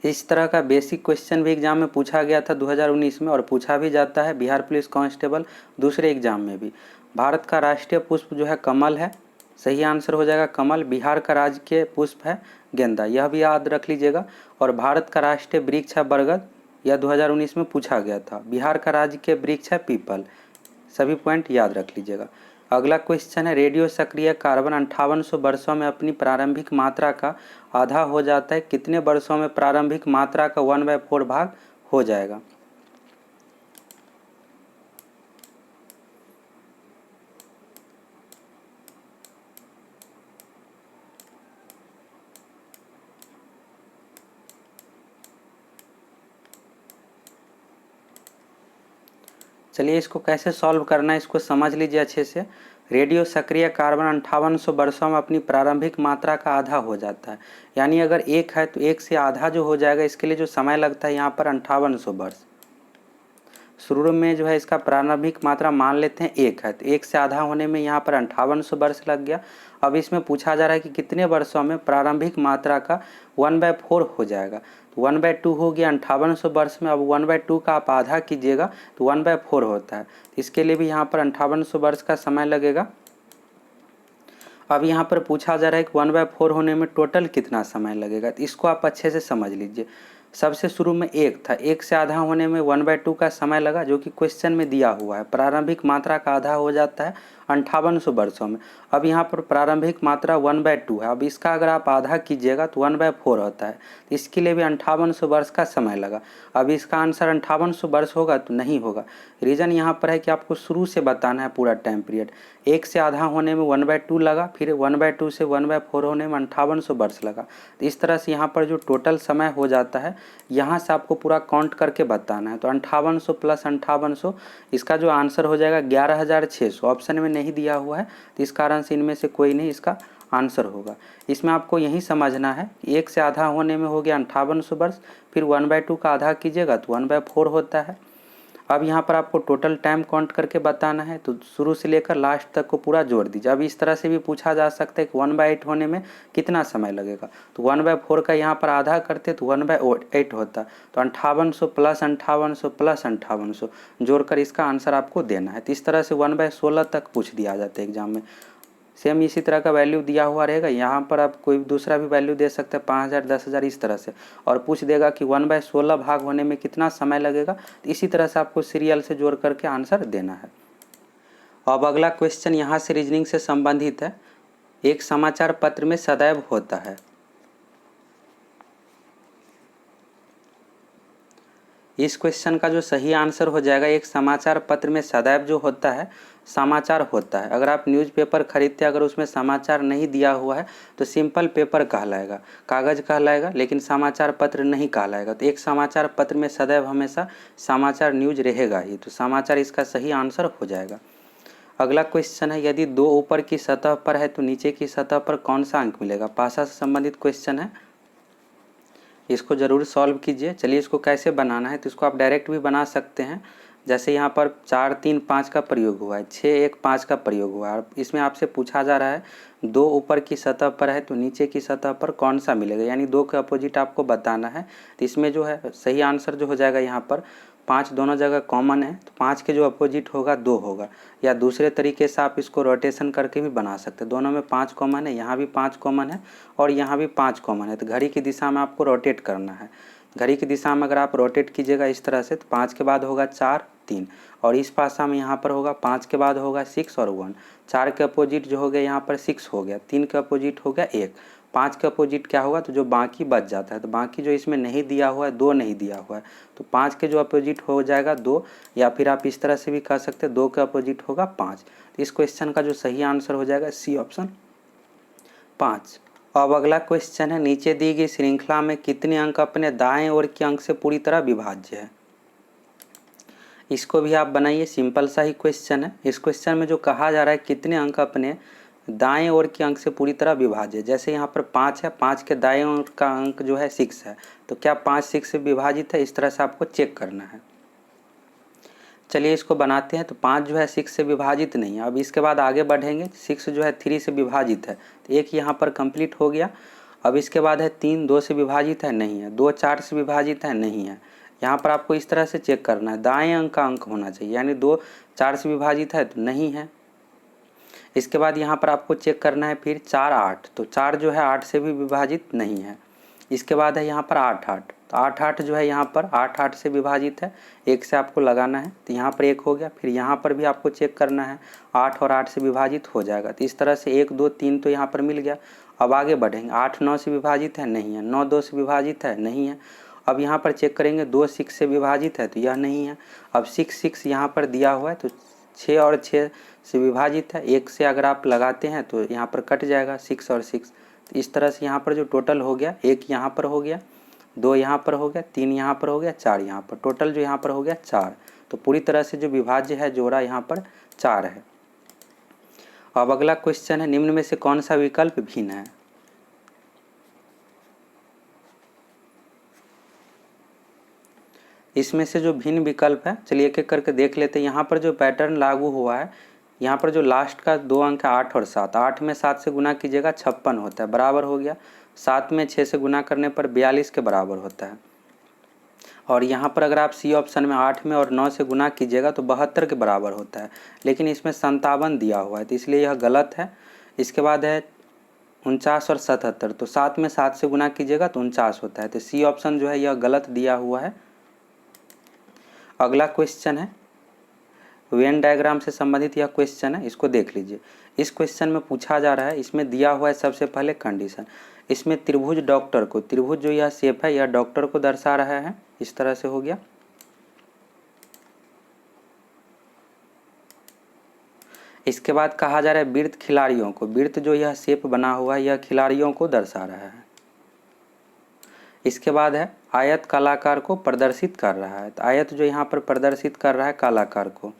इस तरह का बेसिक क्वेश्चन भी एग्जाम में पूछा गया था 2019 में और पूछा भी जाता है बिहार पुलिस कांस्टेबल दूसरे एग्जाम में भी। भारत का राष्ट्रीय पुष्प जो है कमल है। सही आंसर हो जाएगा कमल। बिहार का राजकीय पुष्प है गेंदा, यह भी याद रख लीजिएगा। और भारत का राष्ट्रीय वृक्ष है बरगद, यह 2019 में पूछा गया था। बिहार का राजकीय वृक्ष है पीपल। सभी पॉइंट याद रख लीजिएगा। अगला क्वेश्चन है, रेडियो सक्रिय कार्बन 5800 वर्षों में अपनी प्रारंभिक मात्रा का आधा हो जाता है। कितने वर्षों में प्रारंभिक मात्रा का 1/4 भाग हो जाएगा? चलिए इसको कैसे सॉल्व करना है इसको समझ लीजिए अच्छे से। रेडियो सक्रिय कार्बन 5800 वर्षों में अपनी प्रारंभिक मात्रा का आधा हो जाता है। यानी अगर एक है तो एक से आधा जो हो जाएगा, इसके लिए जो समय लगता है यहाँ पर 5800 वर्ष। शुरू में जो है इसका प्रारंभिक मात्रा मान लेते हैं एक है, तो एक से आधा होने में यहाँ पर 5800 वर्ष लग गया। अब इसमें पूछा जा रहा है कि कितने वर्षों में प्रारंभिक मात्रा का 1/4 हो जाएगा। तो 1/2 हो गया 5800 वर्ष में। अब 1/2 का आप आधा कीजिएगा तो 1/4 होता है। इसके लिए भी यहाँ पर 5800 वर्ष का समय लगेगा। अब यहाँ पर पूछा जा रहा है कि 1/4 होने में टोटल कितना समय लगेगा, तो इसको आप अच्छे से समझ लीजिए। सबसे शुरू में एक था, एक से आधा होने में 1/2 का समय लगा, जो कि क्वेश्चन में दिया हुआ है। प्रारंभिक मात्रा का आधा हो जाता है 5800 वर्षों में। अब यहाँ पर प्रारंभिक मात्रा 1/2 है। अब इसका अगर आप आधा कीजिएगा तो 1/4 होता है। इसके लिए भी 5800 वर्ष का समय लगा। अब इसका आंसर 5800 वर्ष होगा तो नहीं होगा। रीज़न यहाँ पर है कि आपको शुरू से बताना है पूरा टाइम पीरियड। एक से आधा होने में 1/2 लगा, फिर 1/2 से 1/4 होने में 5800 वर्ष लगा। तो इस तरह से यहाँ पर जो टोटल समय हो जाता है, यहाँ से आपको पूरा काउंट करके बताना है। तो 5800 प्लस 5800, इसका जो आंसर हो जाएगा 11600। ऑप्शन में नहीं दिया हुआ है, तो इस कारण से इनमें से कोई नहीं इसका आंसर होगा। इसमें आपको यही समझना है कि एक से आधा होने में हो गया 5800 वर्ष, फिर 1/2 का आधा कीजिएगा तो 1/4 होता है। अब यहाँ पर आपको टोटल टाइम काउंट करके बताना है, तो शुरू से लेकर लास्ट तक को पूरा जोड़ दीजिए। अब इस तरह से भी पूछा जा सकता है कि 1/8 होने में कितना समय लगेगा, तो 1/4 का यहाँ पर आधा करते तो 1/8 होता, तो 5800 प्लस 5800 प्लस 5800 जोड़कर इसका आंसर आपको देना है। तो इस तरह से 1/16 तक पूछ दिया जाता है एग्जाम में। सेम इसी तरह का वैल्यू दिया हुआ रहेगा, यहाँ पर आप कोई दूसरा भी वैल्यू दे सकते हैं, 5000 10,000 इस तरह से, और पूछ देगा कि 1/16 भाग होने में कितना समय लगेगा। तो इसी तरह से आपको सीरियल से जोड़ करके आंसर देना है। अब अगला क्वेश्चन यहाँ से रीजनिंग से संबंधित है। एक समाचार पत्र में सदैव होता है। इस क्वेश्चन का जो सही आंसर हो जाएगा, एक समाचार पत्र में सदैव जो होता है समाचार होता है। अगर आप न्यूज़पेपर खरीदते हैं, अगर उसमें समाचार नहीं दिया हुआ है तो सिंपल पेपर कहलाएगा, कागज़ कहलाएगा, लेकिन समाचार पत्र नहीं कहलाएगा। तो एक समाचार पत्र में सदैव हमेशा समाचार न्यूज़ रहेगा ही, तो समाचार इसका सही आंसर हो जाएगा। अगला क्वेश्चन है, यदि 2 ऊपर की सतह पर है तो नीचे की सतह पर कौन सा अंक मिलेगा। भाषा से संबंधित क्वेश्चन है, इसको ज़रूर सॉल्व कीजिए। चलिए इसको कैसे बनाना है, तो इसको आप डायरेक्ट भी बना सकते हैं। जैसे यहाँ पर 4 3 5 का प्रयोग हुआ है, 6 1 5 का प्रयोग हुआ है। इसमें आपसे पूछा जा रहा है 2 ऊपर की सतह पर है तो नीचे की सतह पर कौन सा मिलेगा, यानी 2 के अपोजिट आपको बताना है। तो इसमें जो है सही आंसर जो हो जाएगा, यहाँ पर 5 दोनों जगह कॉमन है, तो 5 के जो अपोजिट होगा 2 होगा। या दूसरे तरीके से आप इसको रोटेशन करके भी बना सकते हैं। दोनों में 5 कॉमन है, यहाँ भी 5 कॉमन है और यहाँ भी 5 कॉमन है, तो घड़ी की दिशा में आपको रोटेट करना है। घड़ी की दिशा में अगर आप रोटेट कीजिएगा इस तरह से, तो 5 के बाद होगा 4 3, और इस पासा में यहाँ पर होगा 5 के बाद होगा 6 और 1। 4 के अपोजिट जो हो गया यहाँ पर 6 हो गया, 3 के अपोजिट हो गया 1, 5 के अपोजिट क्या होगा, तो जो बाकी बच जाता है, तो बाकी जो इसमें नहीं दिया हुआ है 2 नहीं दिया हुआ है, तो 5 के जो अपोजिट हो जाएगा 2, या फिर आप इस तरह से भी कह सकते हैं 2 के अपोजिट होगा 5। तो इस क्वेश्चन का जो सही आंसर हो जाएगा सी ऑप्शन 5। अब अगला क्वेश्चन है, नीचे दी गई श्रृंखला में कितने अंक अपने दाएं ओर के अंक से पूरी तरह विभाज्य है। इसको भी आप बनाइए, सिंपल सा ही क्वेश्चन है। इस क्वेश्चन में जो कहा जा रहा है कितने अंक अपने दाएं ओर के अंक से पूरी तरह विभाज्य, जैसे यहाँ पर 5 है, 5 के दाएं ओर का अंक जो है 6 है, तो क्या 5 6 से विभाजित है, इस तरह से आपको चेक करना है। चलिए इसको बनाते हैं। तो 5 जो है 6 से विभाजित नहीं है। अब इसके बाद आगे बढ़ेंगे, 6 जो है 3 से विभाजित है, तो एक यहाँ पर कंप्लीट हो गया। अब इसके बाद है 3 2 से विभाजित है, नहीं है। 2 4 से विभाजित है, नहीं है। यहाँ पर आपको इस तरह से चेक करना है, दाएं अंक का अंक होना चाहिए, यानी 2 4 से विभाजित है तो नहीं है। इसके बाद यहाँ पर आपको चेक करना है फिर 4 8, तो 4 जो है 8 से भी विभाजित नहीं है। इसके बाद है यहाँ पर 8 8, तो 8 8 जो है यहाँ पर 8 8 से विभाजित है, 1 से आपको लगाना है, तो यहाँ पर 1 हो गया। फिर यहाँ पर भी आपको चेक करना है, 8 और 8 से विभाजित हो जाएगा, तो इस तरह से 1 2 3 तो यहाँ पर मिल गया। अब आगे बढ़ेंगे, 8 9 से विभाजित है, नहीं है। 9 2 से विभाजित है, नहीं है। अब यहाँ पर चेक करेंगे 2 6 से विभाजित है, तो यह नहीं है। अब 6 6 यहाँ पर दिया हुआ है, तो 6 और 6 से विभाजित है, 1 से अगर आप लगाते हैं तो यहाँ पर कट जाएगा 6 और 6। तो इस तरह से यहाँ पर जो टोटल हो गया, 1 यहाँ पर हो गया, 2 यहाँ पर हो गया, 3 यहाँ पर हो गया, 4 यहाँ पर, टोटल जो यहाँ पर हो गया 4। तो पूरी तरह से जो विभाज्य है जोड़ा यहाँ पर 4 है। अब अगला क्वेश्चन है, निम्न में से कौन सा विकल्प भिन्न है। इसमें से जो भिन्न विकल्प है, चलिए एक एक करके देख लेते हैं। यहाँ पर जो पैटर्न लागू हुआ है, यहाँ पर जो लास्ट का 2 अंक है 8 और 7, 8 में 7 से गुना कीजिएगा 56 होता है, बराबर हो गया। 7 में 6 से गुना करने पर 42 के बराबर होता है। और यहाँ पर अगर आप सी ऑप्शन में 8 में और 9 से गुना कीजिएगा तो 72 के बराबर होता है, लेकिन इसमें 57 दिया हुआ है, तो इसलिए यह गलत है। इसके बाद है 49 और 77, तो 7 में 7 से गुना कीजिएगा तो 49 होता है, तो सी ऑप्शन जो है यह गलत दिया हुआ है। अगला क्वेश्चन है, वेन डायग्राम से संबंधित यह क्वेश्चन है, इसको देख लीजिए। इस क्वेश्चन में पूछा जा रहा है, इसमें दिया हुआ है सबसे पहले कंडीशन। इसमें त्रिभुज डॉक्टर को, त्रिभुज जो यह शेप है यह डॉक्टर को दर्शा रहा है, इस तरह से हो गया। इसके बाद कहा जा रहा है वृत्त खिलाड़ियों को, वृत्त जो यह शेप बना हुआ है यह खिलाड़ियों को दर्शा रहा है। इसके बाद है आयत कलाकार को प्रदर्शित कर रहा है, तो आयत जो यहाँ पर प्रदर्शित कर रहा है कलाकार को।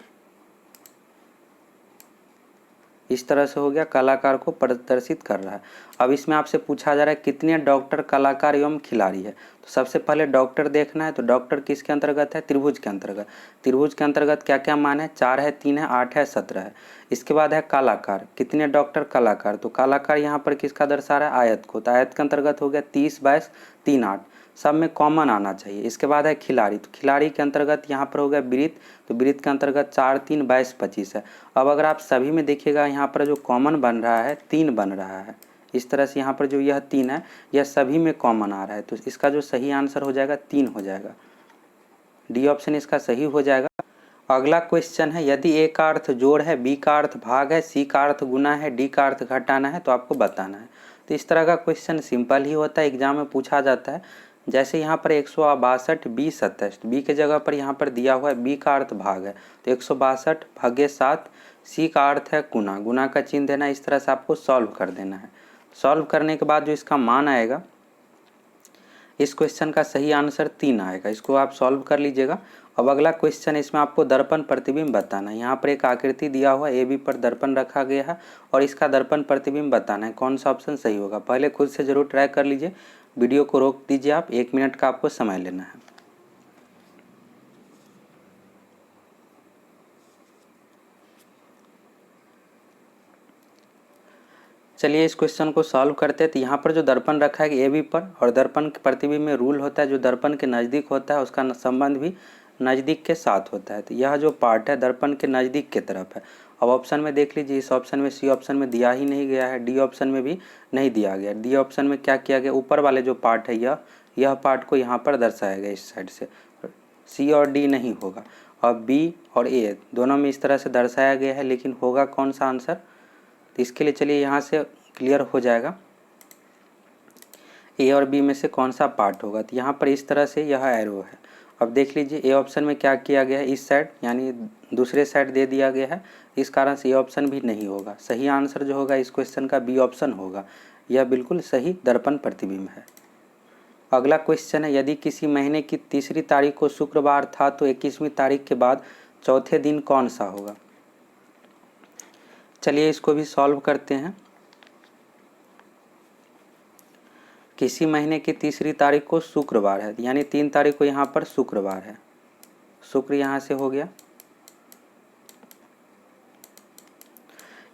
इस तरह से हो गया, कलाकार को प्रदर्शित कर रहा है। अब इसमें आपसे पूछा जा रहा है कितने डॉक्टर, कलाकार एवं खिलाड़ी है। तो सबसे पहले डॉक्टर देखना है, तो डॉक्टर किसके अंतर्गत है, त्रिभुज के अंतर्गत। त्रिभुज के अंतर्गत क्या क्या मान है, 4 है, 3 है, 8 है, 17 है। इसके बाद है कलाकार, कितने डॉक्टर, कलाकार, तो कलाकार यहाँ पर किसका दर्शा रहा है, आयत को। तो आयत के अंतर्गत हो गया 30, 22, 3, 8, सब में कॉमन आना चाहिए। इसके बाद है खिलाड़ी, तो खिलाड़ी के अंतर्गत यहाँ पर हो गया वृत्त, तो वृत्त के अंतर्गत 4, 3, 22, 25 है। अब अगर आप सभी में देखिएगा यहाँ पर जो कॉमन बन रहा है 3 बन रहा है। इस तरह से यहाँ पर जो यह 3 है यह सभी में कॉमन आ रहा है, तो इसका जो सही आंसर हो जाएगा 3 हो जाएगा। डी ऑप्शन इसका सही हो जाएगा। अगला क्वेश्चन है, यदि ए का अर्थ जोड़ है, बी का अर्थ भाग है, सी का अर्थ गुना है, डी का अर्थ घटाना है, तो आपको बताना है। तो इस तरह का क्वेश्चन सिंपल ही होता है, एग्जाम में पूछा जाता है। जैसे यहाँ पर 162, बी 27, बी के जगह पर यहाँ पर दिया हुआ है बी का अर्थ भाग है, तो 162 भागे 7, सी का अर्थ है गुना, गुना का चिन्ह देना। इस तरह से आपको सॉल्व कर देना है। सॉल्व करने के बाद जो इसका मान आएगा, इस क्वेश्चन का सही आंसर 3 आएगा। इसको आप सॉल्व कर लीजिएगा। अब अगला क्वेश्चन, इसमें आपको दर्पण प्रतिबिंब बताना है। यहाँ पर एक आकृति दिया हुआ ए बी पर दर्पण रखा गया है और इसका दर्पण प्रतिबिंब बताना है, कौन सा ऑप्शन सही होगा। पहले खुद से जरूर ट्राई कर लीजिए, वीडियो को रोक दीजिए आप, 1 मिनट का आपको समय लेना है। चलिए इस क्वेश्चन को सॉल्व करते हैं। तो यहाँ पर जो दर्पण रखा है ए बी पर, और दर्पण के प्रतिबिंब में रूल होता है जो दर्पण के नज़दीक होता है उसका संबंध भी नज़दीक के साथ होता है। तो यह जो पार्ट है दर्पण के नज़दीक के तरफ है। अब ऑप्शन में देख लीजिए, इस ऑप्शन में, सी ऑप्शन में दिया ही नहीं गया है, डी ऑप्शन में भी नहीं दिया गया। डी ऑप्शन में क्या किया गया, ऊपर वाले जो पार्ट है यह पार्ट को यहाँ पर दर्शाया गया इस साइड से। सी और डी नहीं होगा। और बी और ए दोनों में इस तरह से दर्शाया गया है, लेकिन होगा कौन सा आंसर। तो इसके लिए चलिए यहाँ से क्लियर हो जाएगा ए और बी में से कौन सा पार्ट होगा। तो यहाँ पर इस तरह से यह एरो है। अब देख लीजिए ए ऑप्शन में क्या किया गया है, इस साइड यानी दूसरे साइड दे दिया गया है, इस कारण से ए ऑप्शन भी नहीं होगा। सही आंसर जो होगा इस क्वेश्चन का बी ऑप्शन होगा, यह बिल्कुल सही दर्पण प्रतिबिंब है। अगला क्वेश्चन है, यदि किसी महीने की 3री तारीख को शुक्रवार था तो 21वीं तारीख के बाद चौथे दिन कौन सा होगा। चलिए इसको भी सॉल्व करते हैं। किसी महीने की 3री तारीख को शुक्रवार है, यानी 3 तारीख को यहाँ पर शुक्रवार है, शुक्र यहाँ से हो गया।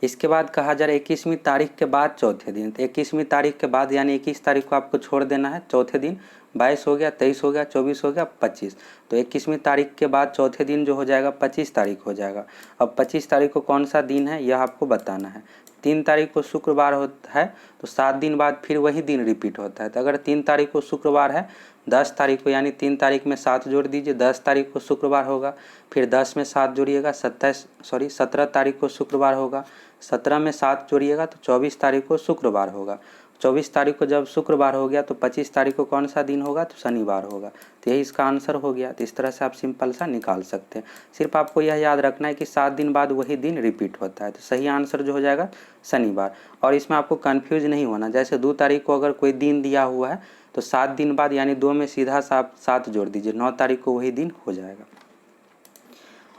इसके बाद कहा जा रहा है 21वीं तारीख के बाद चौथे दिन। तो 21वीं तारीख के बाद यानी 21 तारीख को आपको छोड़ देना है, चौथे दिन 22 हो गया, 23 हो गया, 24 हो गया, 25। तो 21वीं तारीख के बाद चौथे दिन जो हो जाएगा 25 तारीख हो जाएगा। अब 25 तारीख को कौन सा दिन है यह आपको बताना है। 3 तारीख को शुक्रवार होता है तो 7 दिन बाद फिर वही दिन रिपीट होता है। तो अगर 3 तारीख को शुक्रवार है, 10 तारीख को यानी 3 तारीख में 7 जोड़ दीजिए, 10 तारीख को शुक्रवार होगा, फिर 10 में 7 जोड़िएगा, 17 तारीख को शुक्रवार होगा, 17 में 7 जोड़िएगा तो 24 तारीख को शुक्रवार होगा। 24 तारीख को जब शुक्रवार हो गया तो 25 तारीख को कौन सा दिन होगा, तो शनिवार होगा। तो यही इसका आंसर हो गया। तो इस तरह से आप सिंपल सा निकाल सकते हैं। सिर्फ आपको यह याद रखना है कि 7 दिन बाद वही दिन रिपीट होता है। तो सही आंसर जो हो जाएगा शनिवार। और इसमें आपको कन्फ्यूज नहीं होना, जैसे 2 तारीख को अगर कोई दिन दिया हुआ है तो 7 दिन बाद यानी 2 में सीधा 7 जोड़ दीजिए, 9 तारीख को वही दिन हो जाएगा।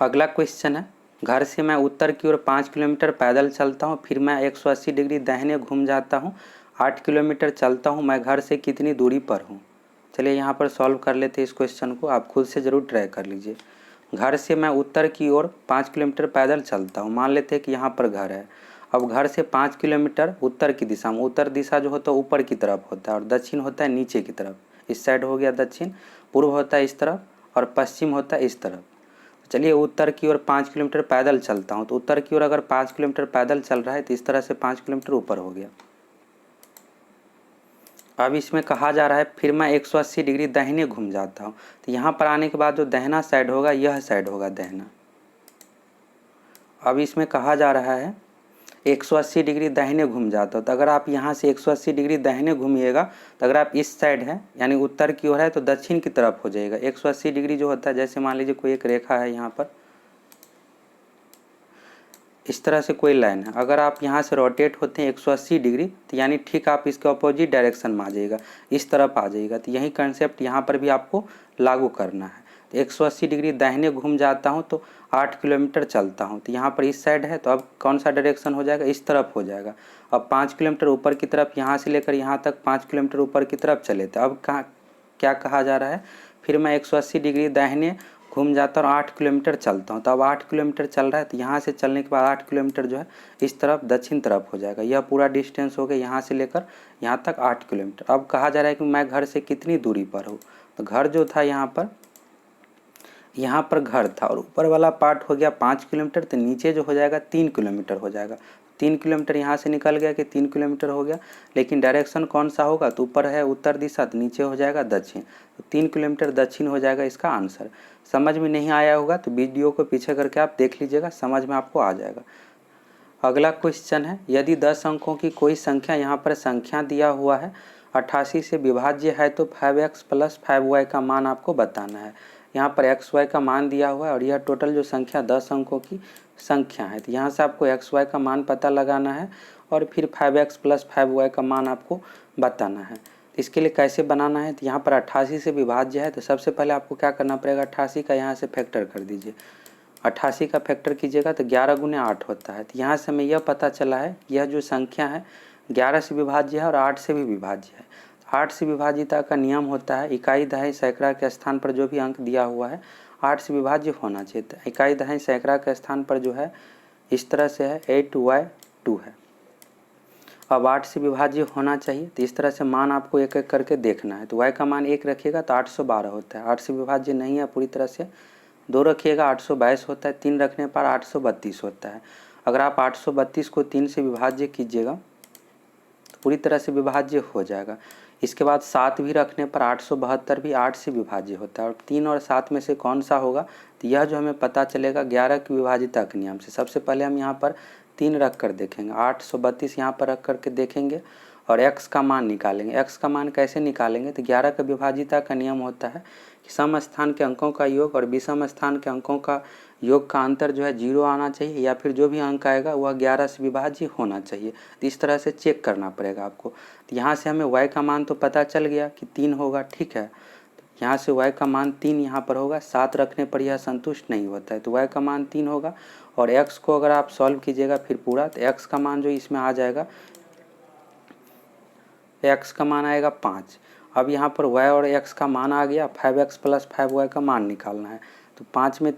अगला क्वेश्चन है, घर से मैं उत्तर की ओर 5 किलोमीटर पैदल चलता हूँ, फिर मैं 180 डिग्री दाहिने घूम जाता हूँ, 8 किलोमीटर चलता हूँ, मैं घर से कितनी दूरी पर हूँ। चलिए यहाँ पर सॉल्व कर लेते हैं इस क्वेश्चन को, आप खुद से ज़रूर ट्राई कर लीजिए। घर से मैं उत्तर की ओर 5 किलोमीटर पैदल चलता हूँ, मान लेते हैं कि यहाँ पर घर है। अब घर से 5 किलोमीटर उत्तर की दिशा में, उत्तर दिशा जो होता है ऊपर की तरफ होता है और दक्षिण होता है नीचे की तरफ, इस साइड हो गया दक्षिण, पूर्व होता है इस तरफ और पश्चिम होता है इस तरफ। चलिए उत्तर की ओर 5 किलोमीटर पैदल चलता हूँ, तो उत्तर की ओर अगर 5 किलोमीटर पैदल चल रहा है तो इस तरह से 5 किलोमीटर ऊपर हो गया। अब इसमें कहा जा रहा है फिर मैं 180 डिग्री दाहिने घूम जाता हूँ, तो यहाँ पर आने के बाद जो दाहिना साइड होगा यह साइड होगा दाहिना। अब इसमें कहा जा रहा है 180 डिग्री दाहिने घूम जाता हो, तो अगर आप यहाँ से 180 डिग्री दाहिने घूमिएगा तो अगर आप इस साइड है यानी उत्तर की ओर है तो दक्षिण की तरफ हो जाएगा। 180 डिग्री जो होता है, जैसे मान लीजिए कोई एक रेखा है यहाँ पर, इस तरह से कोई लाइन है, अगर आप यहाँ से रोटेट होते हैं 180 डिग्री तो यानी ठीक आप इसके अपोजिट डायरेक्शन में आ जाइएगा, इस तरफ आ जाइएगा। तो यही कंसेप्ट यहाँ पर भी आपको लागू करना है। तो 180 डिग्री दाहिने घूम जाता हूँ तो 8 किलोमीटर चलता हूँ। तो यहाँ पर इस साइड है तो अब कौन सा डायरेक्शन हो जाएगा, इस तरफ हो जाएगा। अब 5 किलोमीटर ऊपर की तरफ, यहाँ से लेकर यहाँ तक 5 किलोमीटर ऊपर की तरफ चले थे। अब कहाँ क्या कहा जा रहा है, फिर मैं 180 डिग्री दाहिने घूम जाता हूँ और 8 किलोमीटर चलता हूँ। तो अब 8 किलोमीटर चल रहा है तो यहाँ से चलने के बाद 8 किलोमीटर जो है इस तरफ दक्षिण तरफ हो जाएगा। यह पूरा डिस्टेंस हो गया यहाँ से लेकर यहाँ तक 8 किलोमीटर। अब कहा जा रहा है कि मैं घर से कितनी दूरी पर हूँ। तो घर जो था यहाँ पर घर था और ऊपर वाला पार्ट हो गया 5 किलोमीटर, तो नीचे जो हो जाएगा 3 किलोमीटर हो जाएगा। 3 किलोमीटर यहाँ से निकल गया कि 3 किलोमीटर हो गया, लेकिन डायरेक्शन कौन सा होगा, तो ऊपर है उत्तर दिशा तो नीचे हो जाएगा दक्षिण, तो 3 किलोमीटर दक्षिण हो जाएगा इसका आंसर। समझ में नहीं आया होगा तो वीडियो को पीछे करके आप देख लीजिएगा, समझ में आपको आ जाएगा। अगला क्वेश्चन है, यदि 10 अंकों की कोई संख्या यहाँ पर संख्या दिया हुआ है 88 से विभाज्य है तो 5x + 5y का मान आपको बताना है। यहाँ पर xy का मान दिया हुआ है और यह टोटल जो संख्या 10 अंकों की संख्या है। तो यहाँ से आपको xy का मान पता लगाना है और फिर 5x + 5y का मान आपको बताना है। इसके लिए कैसे बनाना है, तो यहाँ पर 88 से विभाज्य है तो सबसे पहले आपको क्या करना पड़ेगा, 88 का यहाँ से फैक्टर कर दीजिए। 88 का फैक्टर कीजिएगा तो 11 × 8 होता है। तो यहाँ से हमें यह पता चला है कि यह जो संख्या है 11 से विभाज्य है और 8 से भी विभाज्य है। 8 से विभाज्यता का नियम होता है इकाई दहाई सैकड़ा के स्थान पर जो भी अंक दिया हुआ है 8 से विभाज्य होना चाहिए। तो इकाई दहाई सैकड़ा के स्थान पर जो है इस तरह से है 8y2 है। अब 8 से विभाज्य होना चाहिए तो इस तरह से मान आपको एक एक करके देखना है। तो y का मान 1 रखिएगा तो 812 होता है। 8 से विभाज्य नहीं है पूरी तरह से, 2 रखिएगा 822 होता है, 3 रखने पर 832 होता है। अगर आप 832 को 3 से विभाज्य कीजिएगा तो पूरी तरह से विभाज्य हो जाएगा। इसके बाद 7 भी रखने पर 872 भी 8 से विभाज्य होता है। और 3 और 7 में से कौन सा होगा, तो यह जो हमें पता चलेगा 11 की विभाज्यता के नियम से। सबसे पहले हम यहाँ पर 3 रख कर देखेंगे, 832 यहाँ पर रख करके देखेंगे और x का मान निकालेंगे। x का मान कैसे निकालेंगे, तो 11 का विभाज्यता का नियम होता है कि सम स्थान के अंकों का योग और विषम स्थान के अंकों का योग का अंतर जो है 0 आना चाहिए या फिर जो भी अंक आएगा वह 11 से विभाज्य होना चाहिए। तो इस तरह से चेक करना पड़ेगा आपको। तो यहाँ से हमें y का मान तो पता चल गया कि 3 होगा, ठीक है। यहाँ से y का मान 3 यहाँ पर होगा, 7 रखने पर यह संतुष्ट नहीं होता है तो y का मान 3 होगा। और x को अगर आप सॉल्व कीजिएगा फिर पूरा, तो x का मान जो इसमें आ जाएगा, x का मान आएगा 5। अब यहाँ पर y और x का मान आ गया, 5x + 5y का मान निकालना है। तो 5 में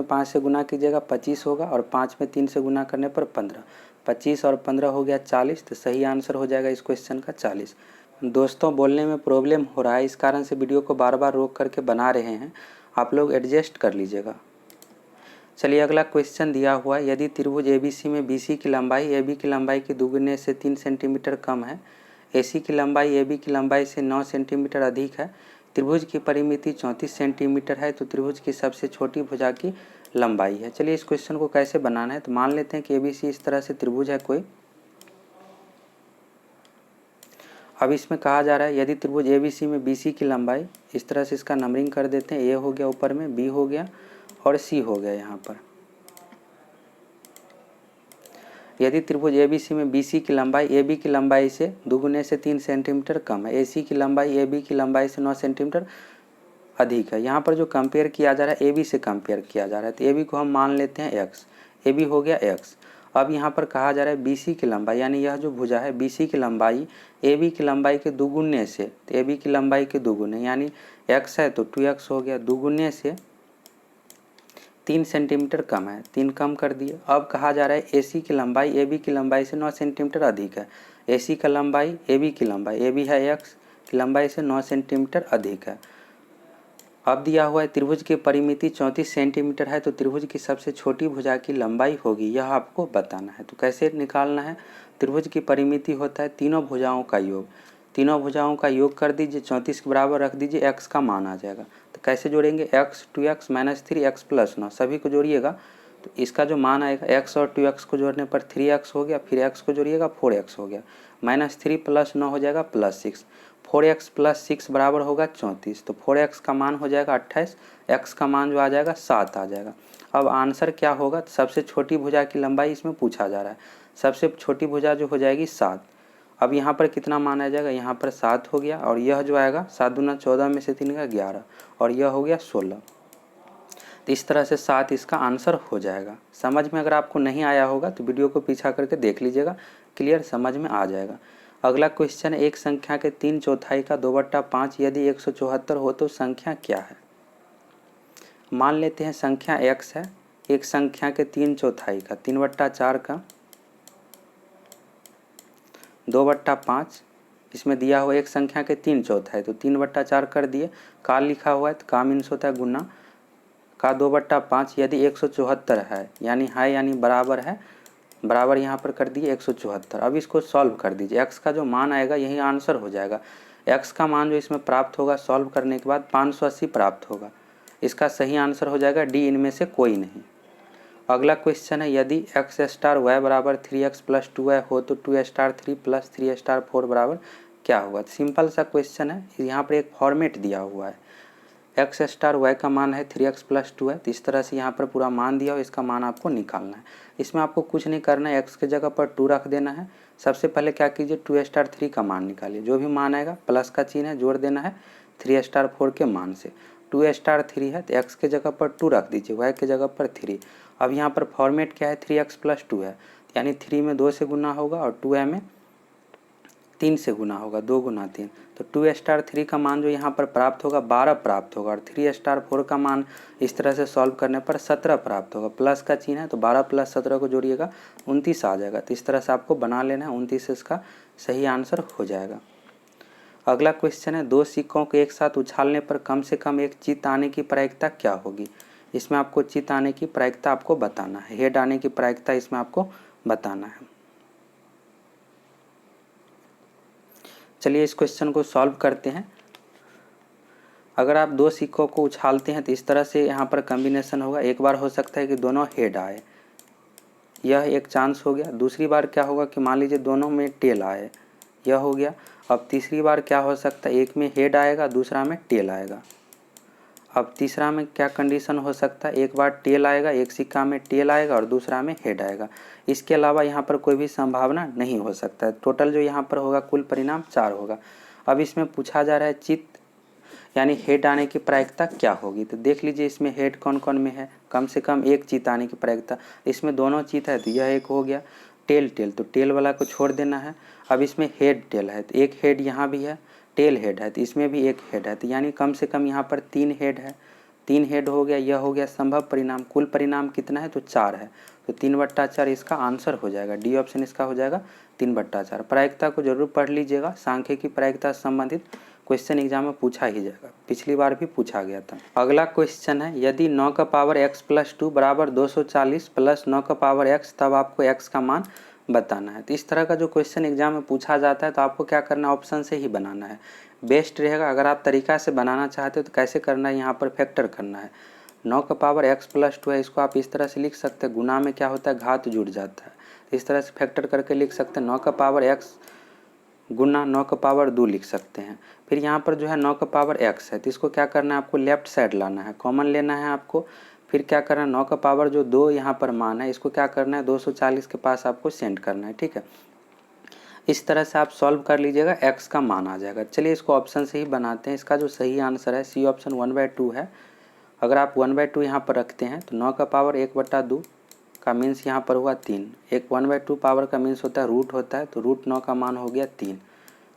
5 से गुना कीजिएगा 25 होगा और 5 में 3 से गुना करने पर 15, 25 और 15 हो गया 40। तो सही आंसर हो जाएगा इस क्वेश्चन का 40। दोस्तों बोलने में प्रॉब्लम हो रहा है, इस कारण से वीडियो को बार बार रोक करके बना रहे हैं, आप लोग एडजस्ट कर लीजिएगा। चलिए अगला क्वेश्चन दिया हुआ है, यदि त्रिभुज ABC में BC की लंबाई AB की लंबाई के दुगुने से 3 सेंटीमीटर कम है, AC की लंबाई AB की लंबाई से 9 सेंटीमीटर अधिक है, त्रिभुज की परिमिति 34 सेंटीमीटर है, तो त्रिभुज की सबसे छोटी भुजा की लंबाई है। चलिए इस क्वेश्चन को कैसे बनाना है, तो मान लेते हैं कि ABC इस तरह से त्रिभुज है कोई। अब इसमें कहा जा रहा है यदि त्रिभुज ABC में BC की लंबाई, इस तरह से इसका नंबरिंग कर देते हैं, A हो गया ऊपर में, B हो गया और C हो गया यहाँ पर। यदि त्रिभुज ABC में BC की लंबाई AB की लंबाई से दुगुने से 3 सेंटीमीटर कम है, AC की लंबाई AB की लंबाई से 9 सेंटीमीटर अधिक है। यहाँ पर जो कंपेयर किया जा रहा है AB से कंपेयर किया जा रहा है, तो AB को हम मान लेते हैं x, AB हो गया x। अब यहाँ पर कहा जा रहा है BC की लंबाई, यानी यह जो भुजा है BC की लंबाई AB की लंबाई के दुगुने से, तो AB की लंबाई के दुगुने यानी x है तो 2x हो गया, दुगुने से 3 सेंटीमीटर कम है, 3 कम कर दिए। अब कहा जा रहा है AC की लंबाई AB की लंबाई से 9 सेंटीमीटर अधिक है। AC का लंबाई AB की लंबाई, AB है x की लंबाई से 9 सेंटीमीटर अधिक है। अब दिया हुआ है त्रिभुज की परिमिति 34 सेंटीमीटर है, तो त्रिभुज की सबसे छोटी भुजा की लंबाई होगी, यह आपको बताना है। तो कैसे निकालना है, त्रिभुज की परिमिति होता है तीनों भुजाओं का योग, तीनों भुजाओं का योग कर दीजिए, 34 के बराबर रख दीजिए, x का मान आ जाएगा। तो कैसे जोड़ेंगे, x 2x - 3x + 9 सभी को जोड़िएगा, तो इसका जो मान आएगा x और 2x को जोड़ने पर 3x हो गया, फिर x को जोड़िएगा 4x हो गया, -3 + 9 हो जाएगा +6, 4x + 6 बराबर होगा 34। तो 4x का मान हो जाएगा 28, x का मान जो आ जाएगा 7 आ जाएगा। अब आंसर क्या होगा, सबसे छोटी भुजा की लंबाई इसमें पूछा जा रहा है, सबसे छोटी भुजा जो हो जाएगी 7। अब यहाँ पर कितना मान आ जाएगा, यहाँ पर 7 हो गया और यह जो आएगा 7 दूना 14 में से 3 का 11 और यह हो गया 16। तो इस तरह से 7 इसका आंसर हो जाएगा। समझ में अगर आपको नहीं आया होगा तो वीडियो को पीछा करके देख लीजिएगा, क्लियर समझ में आ जाएगा। अगला क्वेश्चन है, एक संख्या के 3/4 का 2/5 यदि 174 हो तो संख्या क्या है। मान लेते हैं संख्या x है, एक संख्या के 3/4 का 3/4 का 2/5, इसमें दिया हुआ एक संख्या के 3/4 है तो 3/4 कर दिए, का लिखा हुआ है तो का मीन्स होता है गुना का 2/5 यदि 174 है, यानी बराबर है, बराबर यहाँ पर कर दिए 174। अब इसको सॉल्व कर दीजिए, x का जो मान आएगा यही आंसर हो जाएगा। x का मान जो इसमें प्राप्त होगा सॉल्व करने के बाद 580 प्राप्त होगा। इसका सही आंसर हो जाएगा डी, इनमें से कोई नहीं। अगला क्वेश्चन है, यदि x स्टार y बराबर 3x + 2y हो तो 2 स्टार 3 + 3 स्टार 4 बराबर क्या होगा। सिंपल सा क्वेश्चन है, यहाँ पर एक फॉर्मेट दिया हुआ है, x स्टार y का मान है 3x + 2 है, तो इस तरह से यहाँ पर पूरा मान दिया हो, इसका मान आपको निकालना है। इसमें आपको कुछ नहीं करना है, x की जगह पर 2 रख देना है। सबसे पहले क्या कीजिए, 2 स्टार 3 का मान निकालिए, जो भी मान आएगा प्लस का चिन्ह है जोड़ देना है 3 स्टार 4 के मान से। 2 स्टार 3 है तो x की जगह पर 2 रख दीजिए, y की जगह पर 3। अब यहाँ पर फॉर्मेट क्या है, 3x + 2 है, यानी 3 में 2 से गुना होगा और 2y में 3 से गुना होगा, 2 गुना 3। तो 2 स्टार 3 का मान जो यहाँ पर प्राप्त होगा 12 प्राप्त होगा और 3 स्टार 4 का मान इस तरह से सॉल्व करने पर 17 प्राप्त होगा। प्लस का चिन्ह है तो 12 + 17 को जोड़िएगा 29 आ जाएगा। तो इस तरह से आपको बना लेना है, 29 इसका सही आंसर हो जाएगा। अगला क्वेश्चन है, 2 सिक्कों को एक साथ उछालने पर कम से कम एक चित्त आने की प्रायिकता क्या होगी। इसमें आपको चित्त आने की प्रायिकता आपको बताना है, हेड आने की प्रायिकता इसमें आपको बताना है। चलिए इस क्वेश्चन को सॉल्व करते हैं। अगर आप 2 सिक्कों को उछालते हैं तो इस तरह से यहाँ पर कॉम्बिनेशन होगा। एक बार हो सकता है कि दोनों हेड आए, यह एक चांस हो गया। दूसरी बार क्या होगा कि मान लीजिए दोनों में टेल आए, यह हो गया। अब तीसरी बार क्या हो सकता है, एक में हेड आएगा दूसरा में टेल आएगा। अब तीसरा में क्या कंडीशन हो सकता है, एक बार टेल आएगा, एक सिक्का में टेल आएगा और दूसरा में हेड आएगा। इसके अलावा यहाँ पर कोई भी संभावना नहीं हो सकता है। टोटल जो यहाँ पर होगा कुल परिणाम 4 होगा। अब इसमें पूछा जा रहा है चित्त यानी हेड आने की प्रायिकता क्या होगी। तो देख लीजिए इसमें हेड कौन कौन में है, कम से कम एक चित्त आने की प्रायिकता। इसमें दोनों चित्त है तो यह एक हो गया, टेल तो टेल वाला को छोड़ देना है। अब इसमें हेड टेल है तो एक हेड यहाँ भी है, टेल हेड है तो इसमें भी एक हेड है, तो यानी कम से कम यहाँ पर 3 हेड है। 3 हेड हो गया, यह हो गया संभव परिणाम। कुल परिणाम कितना है तो 4 है, तो 3/4 इसका आंसर हो जाएगा। डी ऑप्शन इसका हो जाएगा 3/4। प्रायिकता को जरूर पढ़ लीजिएगा, सांख्यिकी प्रायिकता से संबंधित क्वेश्चन एग्जाम में पूछा ही जाएगा, पिछली बार भी पूछा गया था। अगला क्वेश्चन है, यदि 9 का पावर x + 2 बराबर 240 + 9 का पावर x, तब आपको x का मान बताना है। तो इस तरह का जो क्वेश्चन एग्जाम में पूछा जाता है तो आपको क्या करना है, ऑप्शन से ही बनाना है, बेस्ट रहेगा। अगर आप तरीका से बनाना चाहते हो तो कैसे करना है, यहाँ पर फैक्टर करना है। 9 का पावर x + 2 है, इसको आप इस तरह से लिख सकते हैं, गुना में क्या होता है घात जुड़ जाता है, इस तरह से फैक्टर करके लिख सकते हैं। 9 का पावर x गुना 9 का पावर 2 लिख सकते हैं। फिर यहाँ पर जो है 9 का पावर x है तो इसको क्या करना है, आपको लेफ्ट साइड लाना है, कॉमन लेना है आपको। फिर क्या करना है, 9 का पावर जो 2 यहाँ पर मान है इसको क्या करना है 240 के पास आपको सेंड करना है, ठीक है। इस तरह से आप सॉल्व कर लीजिएगा, x का मान आ जाएगा। चलिए इसको ऑप्शन से ही बनाते हैं। इसका जो सही आंसर है सी ऑप्शन 1/2 है। अगर आप 1/2 यहाँ पर रखते हैं तो 9 का पावर 1/2 का मीन्स यहाँ पर हुआ 3। एक 1/2 पावर का मीन्स होता है रूट होता है, तो √9 का मान हो गया 3।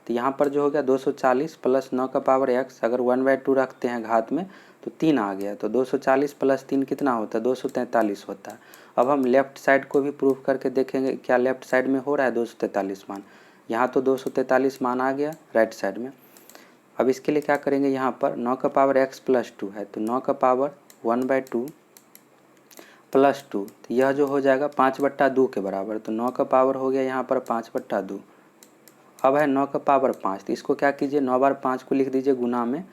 तो यहाँ पर जो हो गया 240 + 9 का पावर x, अगर 1/2 रखते हैं घात में तो 3 आ गया, तो 240 + 3 कितना होता है 243 होता है। अब हम लेफ्ट साइड को भी प्रूफ करके देखेंगे क्या लेफ्ट साइड में हो रहा है 243 मान। यहाँ तो 243 मान आ गया राइट साइड में। अब इसके लिए क्या करेंगे, यहाँ पर 9 का पावर x + 2 है तो 9 का पावर 1/2 + 2, तो यह जो हो जाएगा 5/2 के बराबर। तो 9 का पावर हो गया यहाँ पर 5/2। अब है 9 का पावर 5, तो इसको क्या कीजिए 9 बार 5 को लिख दीजिए गुना में,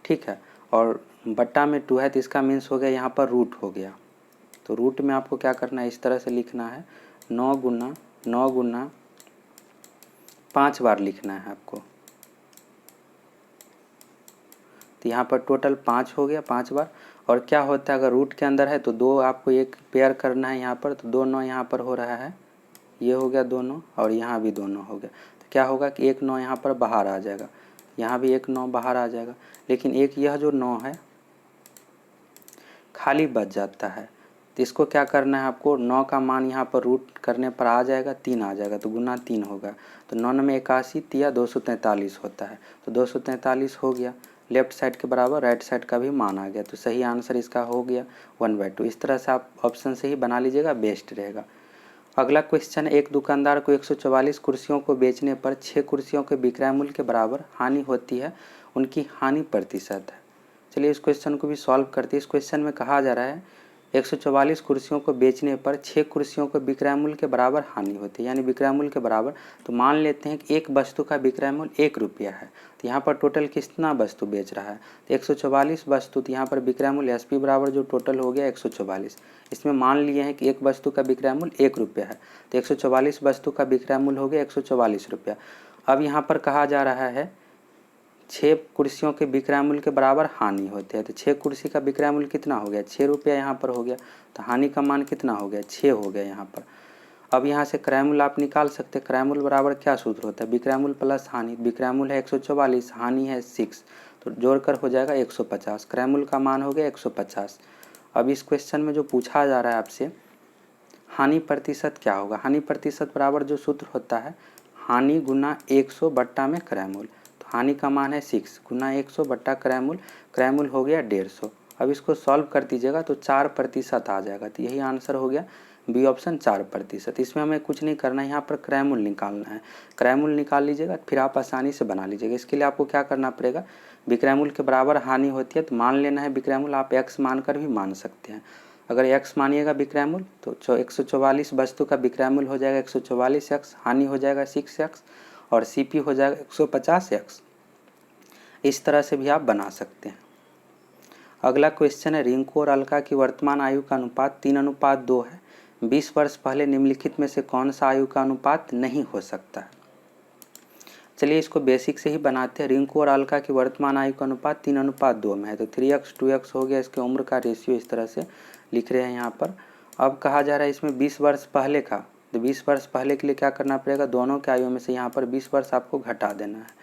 ठीक है। और बट्टा में 2 है तो इसका मीन्स हो गया यहाँ पर रूट हो गया। तो रूट में आपको क्या करना है, इस तरह से लिखना है 9 गुना 5 बार लिखना है आपको। तो यहाँ पर टोटल 5 हो गया 5 बार। और क्या होता है अगर रूट के अंदर है तो 2 आपको एक पेयर करना है यहाँ पर, तो 2 9 यहाँ पर हो रहा है, ये हो गया दोनों और यहाँ भी दोनों हो गया। तो क्या होगा कि एक 9 यहाँ पर बाहर आ जाएगा, यहाँ भी एक 9 बाहर आ जाएगा, लेकिन एक यह जो 9 है खाली बच जाता है। तो इसको क्या करना है आपको, 9 का मान यहाँ पर रूट करने पर आ जाएगा 3 आ जाएगा, तो गुना 3 होगा, तो 9 में 81 तिया 243 होता है, तो 243 हो गया। लेफ्ट साइड के बराबर राइट साइड का भी मान आ गया, तो सही आंसर इसका हो गया 1/2। इस तरह से आप ऑप्शन से ही बना लीजिएगा, बेस्ट रहेगा। अगला क्वेश्चन है, एक दुकानदार को 144 कुर्सियों को बेचने पर 6 कुर्सियों के विक्रय मूल्य के बराबर हानि होती है, उनकी हानि प्रतिशत है। चलिए इस क्वेश्चन को भी सॉल्व करते हैं। इस क्वेश्चन में कहा जा रहा है 144 कुर्सियों को बेचने पर 6 कुर्सियों को विक्रय मूल्य के बराबर हानि होती है, यानी विक्रय मूल्य के बराबर। तो मान लेते हैं कि एक वस्तु का विक्रय मूल्य 1 रुपया है, तो यहाँ पर टोटल कितना वस्तु बेच रहा है, तो 144 वस्तु, तो यहाँ पर विक्रय मूल्य एसपी बराबर जो टोटल हो गया 144। इसमें मान लिए हैं कि एक वस्तु का विक्रय मूल्य 1 रुपया है, तो 144 वस्तु का विक्रय मूल्य हो गया 144 रुपया। अब यहाँ पर कहा जा रहा है 6 कुर्सियों के विक्रय मूल्य के बराबर हानि होते हैं, तो 6 कुर्सी का विक्रय मूल्य कितना हो गया, 6 रुपया यहाँ पर हो गया, तो हानि का मान कितना हो गया, 6 हो गया यहाँ पर। अब यहाँ से क्रय मूल्य आप निकाल सकते हैं। क्रय मूल्य बराबर क्या सूत्र होता है, विक्रय मूल्य प्लस हानि। विक्रय मूल्य है 144, हानि है 6, तो जोड़कर हो जाएगा 150। क्रय मूल्य का मान हो गया 150। अब इस क्वेश्चन में जो पूछा जा रहा है आपसे, हानि प्रतिशत क्या होगा। हानि प्रतिशत बराबर जो सूत्र होता है, हानि गुना 100 बट्टा में क्रय मूल्य। हानि का मान है 6 गुना 100 बट्टा क्रय मूल्य हो गया 150। अब इसको सॉल्व कर दीजिएगा तो 4% आ जाएगा, तो यही आंसर हो गया बी ऑप्शन 4%। इसमें हमें कुछ नहीं करना है, यहाँ पर क्रय मूल्य निकालना है। क्रय मूल्य निकाल लीजिएगा, फिर आप आसानी से बना लीजिएगा। इसके लिए आपको क्या करना पड़ेगा, विक्रय मूल्य के बराबर हानि होती है तो मान लेना है विक्रय मूल्य, आप x मानकर भी मान सकते हैं। अगर x मानिएगा विक्रय मूल्य तो 144 वस्तु का विक्रय मूल्य हो जाएगा 144x, हानि हो जाएगा 6x और CP हो जाएगा 150x। इस तरह से भी आप बना सकते हैं। अगला क्वेश्चन है, रिंकू और अलका की वर्तमान आयु का अनुपात 3:2 है। 20 वर्ष पहले निम्नलिखित में से कौन सा आयु का अनुपात नहीं हो सकता है। चलिए इसको बेसिक से ही बनाते हैं। रिंकू और अलका की वर्तमान आयु का अनुपात 3:2 में है, तो 3x 2x हो गया। इसके उम्र का रेशियो इस तरह से लिख रहे हैं यहाँ पर। अब कहा जा रहा है इसमें 20 वर्ष पहले का, तो 20 वर्ष पहले के लिए क्या करना पड़ेगा, दोनों के आयु में से यहाँ पर 20 वर्ष आपको घटा देना है।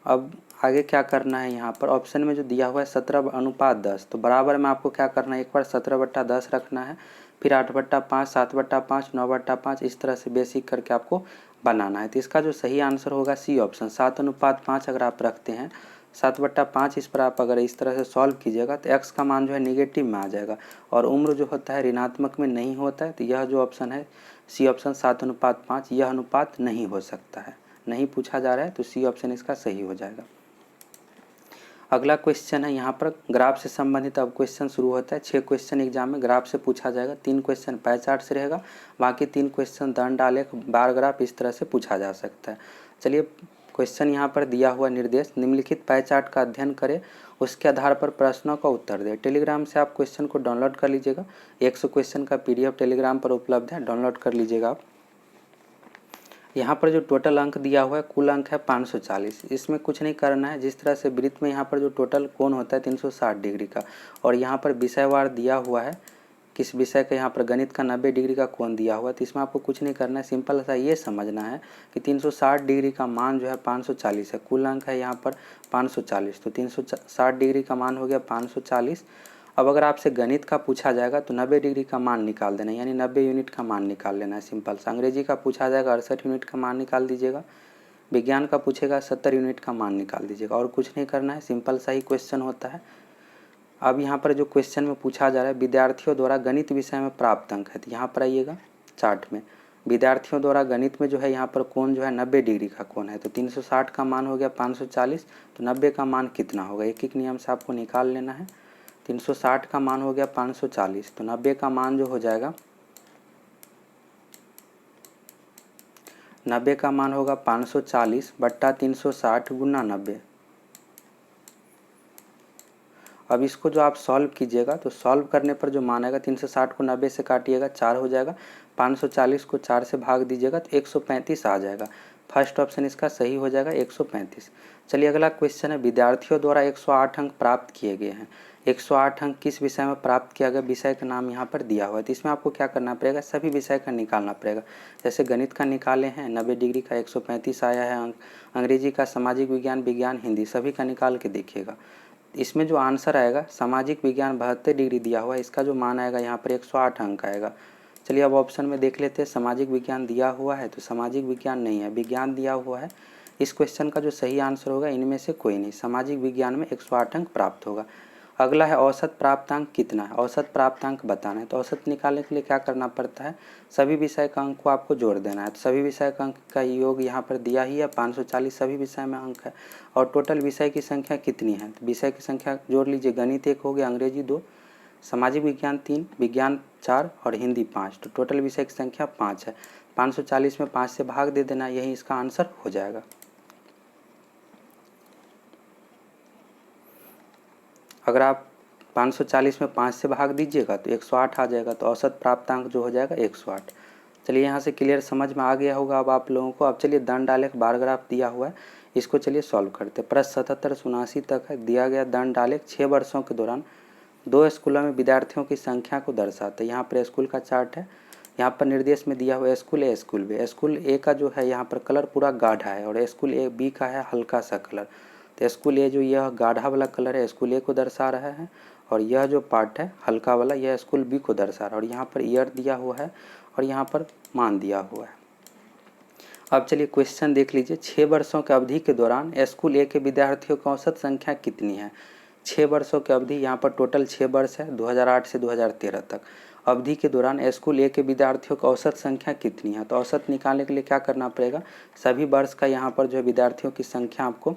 अब आगे क्या करना है, यहाँ पर ऑप्शन में जो दिया हुआ है 17:10, तो बराबर में आपको क्या करना है, एक बार 17/10 रखना है, फिर 8/5, 7/5, 9/5, इस तरह से बेसिक करके आपको बनाना है। तो इसका जो सही आंसर होगा सी ऑप्शन 7:5 अगर आप रखते हैं 7/5, इस पर आप अगर इस तरह से सॉल्व कीजिएगा तो x का मान जो है निगेटिव में आ जाएगा और उम्र जो होता है ऋणात्मक में नहीं होता है। तो यह जो ऑप्शन है सी ऑप्शन 7:5 यह अनुपात नहीं हो सकता है, नहीं पूछा जा रहा है, तो सी ऑप्शन इसका सही हो जाएगा। अगला क्वेश्चन है यहाँ पर ग्राफ से संबंधित। अब क्वेश्चन शुरू होता है। 6 क्वेश्चन एग्जाम में ग्राफ से पूछा जाएगा, 3 क्वेश्चन पाई चार्ट से रहेगा, बाकी 3 क्वेश्चन दंड आलेख बार ग्राफ इस तरह से पूछा जा सकता है। चलिए क्वेश्चन यहाँ पर दिया हुआ निर्देश, निम्नलिखित पाई चार्ट का अध्ययन करें, उसके आधार पर प्रश्नों का उत्तर दें। टेलीग्राम से आप क्वेश्चन को डाउनलोड कर लीजिएगा, 100 क्वेश्चन का PDF टेलीग्राम पर उपलब्ध है, डाउनलोड कर लीजिएगा आप। यहाँ पर जो टोटल अंक दिया हुआ है, कुल अंक है 540। इसमें कुछ नहीं करना है, जिस तरह से वृत्त में यहाँ पर जो टोटल कोण होता है 360 डिग्री का, और यहाँ पर विषयवार दिया हुआ है किस विषय का, यहाँ पर गणित का 90 डिग्री का कोण दिया हुआ है। तो इसमें आपको कुछ नहीं करना है, सिंपल सा ये समझना है कि 360 डिग्री का मान जो है 540 है, कुल अंक है यहाँ पर 540, तो 360 डिग्री का मान हो गया 540। अब अगर आपसे गणित का पूछा जाएगा तो 90 डिग्री का मान निकाल देना, यानी 90 यूनिट का मान निकाल लेना है, सिंपल सा। अंग्रेजी का पूछा जाएगा 68 यूनिट का मान निकाल दीजिएगा, विज्ञान का पूछेगा 70 यूनिट का मान निकाल दीजिएगा, और कुछ नहीं करना है, सिंपल सा ही क्वेश्चन होता है। अब यहाँ पर जो क्वेश्चन में पूछा जा रहा है, विद्यार्थियों द्वारा गणित विषय में प्राप्त अंक है, तो यहाँ पर आइएगा चार्ट में, विद्यार्थियों द्वारा गणित में जो है यहाँ पर कोण जो है 90 डिग्री का कोण है, तो 360 का मान हो गया 540, तो 90 का मान कितना होगा, एक एक नियम से आपको निकाल लेना है। 360 का मान हो गया 540, तो 90 का मान जो हो जाएगा, 90 का मान होगा 540 बट्टा 360 गुना 90। अब इसको जो आप सॉल्व कीजिएगा तो सॉल्व करने पर जो मान आएगा, 360 को 90 से काटिएगा 4 हो जाएगा, 540 को 4 से भाग दीजिएगा तो 135 आ जाएगा। फर्स्ट ऑप्शन इसका सही हो जाएगा 135। चलिए अगला क्वेश्चन है, विद्यार्थियों द्वारा 108 अंक प्राप्त किए गए हैं। 108 अंक किस विषय में प्राप्त किया गया, विषय का नाम यहाँ पर दिया हुआ है। तो इसमें आपको क्या करना पड़ेगा, सभी विषय का निकालना पड़ेगा। जैसे गणित का निकाले हैं 90 डिग्री का 135 आया है अंक, अंग्रेजी का, सामाजिक विज्ञान, विज्ञान, हिंदी, सभी का निकाल के देखिएगा। इसमें जो आंसर आएगा, सामाजिक विज्ञान 72 डिग्री दिया हुआ है, इसका जो मान आएगा यहाँ पर 108 अंक आएगा। चलिए अब ऑप्शन में देख लेते हैं, सामाजिक विज्ञान दिया हुआ है तो सामाजिक विज्ञान नहीं है, विज्ञान दिया हुआ है। इस क्वेश्चन का जो सही आंसर होगा इनमें से कोई नहीं, सामाजिक विज्ञान में 108 अंक प्राप्त होगा। अगला है औसत प्राप्तांक कितना है, औसत प्राप्तांक बताना है। तो औसत निकालने के लिए क्या करना पड़ता है, सभी विषय का अंक को आपको जोड़ देना है। तो सभी विषय का अंक का योग यहाँ पर दिया ही है, 540 सभी विषय में अंक है। और टोटल विषय की संख्या कितनी है, तो विषय की संख्या जोड़ लीजिए, गणित 1 हो गया, अंग्रेजी 2, सामाजिक विज्ञान 3, विज्ञान 4 और हिंदी 5। तो टोटल विषय की संख्या 5 है। 540 में 5 से भाग दे देना, यही इसका आंसर हो जाएगा। अगर आप 540 में 5 से भाग दीजिएगा तो 108 आ जाएगा। तो औसत प्राप्तांक जो हो जाएगा 108। चलिए यहाँ से क्लियर समझ में आ गया होगा अब आप लोगों को। अब चलिए दंड आलेख बार ग्राफ दिया हुआ है, इसको चलिए सॉल्व करते हैं। प्रश्न 77 से 79 तक है। दिया गया दंड आलेख 6 वर्षों के दौरान 2 स्कूलों में विद्यार्थियों की संख्या को दर्शाता है। यहाँ पर स्कूल का चार्ट है, यहाँ पर निर्देश में दिया हुआ स्कूल ए, स्कूल बी। स्कूल ए का जो है यहाँ पर कलर पूरा गाढ़ा है और स्कूल ए बी का है हल्का सा कलर। तो स्कूल ए जो यह गाढ़ा वाला कलर है स्कूल ए को दर्शा रहा है, और यह जो पार्ट है हल्का वाला यह स्कूल बी को दर्शा रहा है। और यहाँ पर ईयर दिया हुआ है और यहाँ पर मान दिया हुआ है। अब चलिए क्वेश्चन देख लीजिए, 6 वर्षों की अवधि के दौरान स्कूल ए के विद्यार्थियों की औसत संख्या कितनी है। 6 वर्षों की अवधि, यहाँ पर टोटल 6 वर्ष है, 2008 से 2013 तक। अवधि के दौरान स्कूल ए के विद्यार्थियों की औसत संख्या कितनी है। तो औसत निकालने के लिए क्या करना पड़ेगा, सभी वर्ष का यहाँ पर जो है विद्यार्थियों की संख्या आपको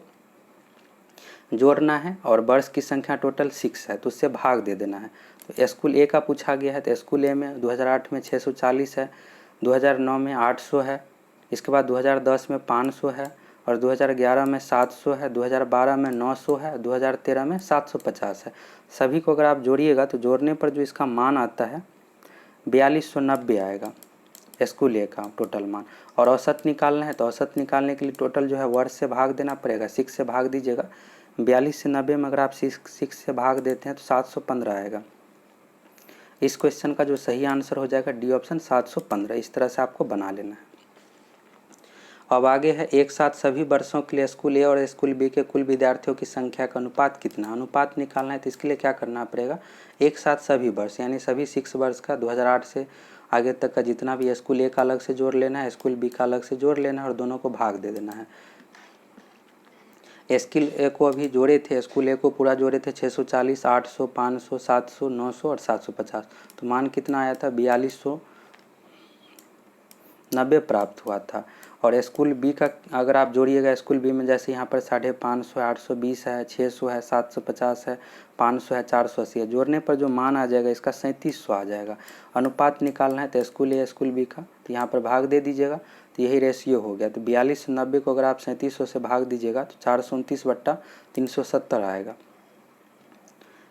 जोड़ना है और वर्ष की संख्या टोटल 6 है तो उससे भाग दे देना है। तो स्कूल ए का पूछा गया है, तो स्कूल ए में 2008 में 640 है, 2009 में 800 है, इसके बाद 2010 में 500 है और 2011 में 700 है, 2012 में 900 है, 2013 में 750 है। सभी को अगर आप जोड़िएगा तो जोड़ने पर जो इसका मान आता है 4290 आएगा स्कूल ए का टोटल मान। और औसत निकालना है, तो औसत निकालने के लिए टोटल जो है वर्ष से भाग देना पड़ेगा, 6 से भाग दीजिएगा। 42 से 90 में अगर आप 6 से भाग देते हैं तो 715 आएगा। इस क्वेश्चन का जो सही आंसर हो जाएगा डी ऑप्शन 715। इस तरह से आपको बना लेना है। अब आगे है, एक साथ सभी वर्षों के लिए स्कूल ए और स्कूल बी के कुल विद्यार्थियों की संख्या का अनुपात कितना। अनुपात निकालना है तो इसके लिए क्या करना पड़ेगा, एक साथ सभी वर्ष यानी सभी 6 वर्ष का 2008 से आगे तक का जितना भी स्कूल ए का अलग से जोड़ लेना है, स्कूल बी का अलग से जोड़ लेना है और दोनों को भाग दे देना है। स्कूल ए को अभी जोड़े थे, स्कूल ए को पूरा जोड़े थे 640, 800, 500, 700, 900 और 750। तो मान कितना आया था, 4290 प्राप्त हुआ था। और स्कूल बी का अगर आप जोड़िएगा, स्कूल बी में जैसे यहाँ पर 550 है, 820 है, 600 है, 750 है, 500 है, 480 है, जोड़ने पर जो मान आ जाएगा इसका 3700 आ जाएगा। अनुपात निकालना है तो स्कूल ए स्कूल बी का, तो यहाँ पर भाग दे दीजिएगा तो यही रेशियो हो गया। तो 4290 को अगर आप 3700 से भाग दीजिएगा तो 429/370 आएगा।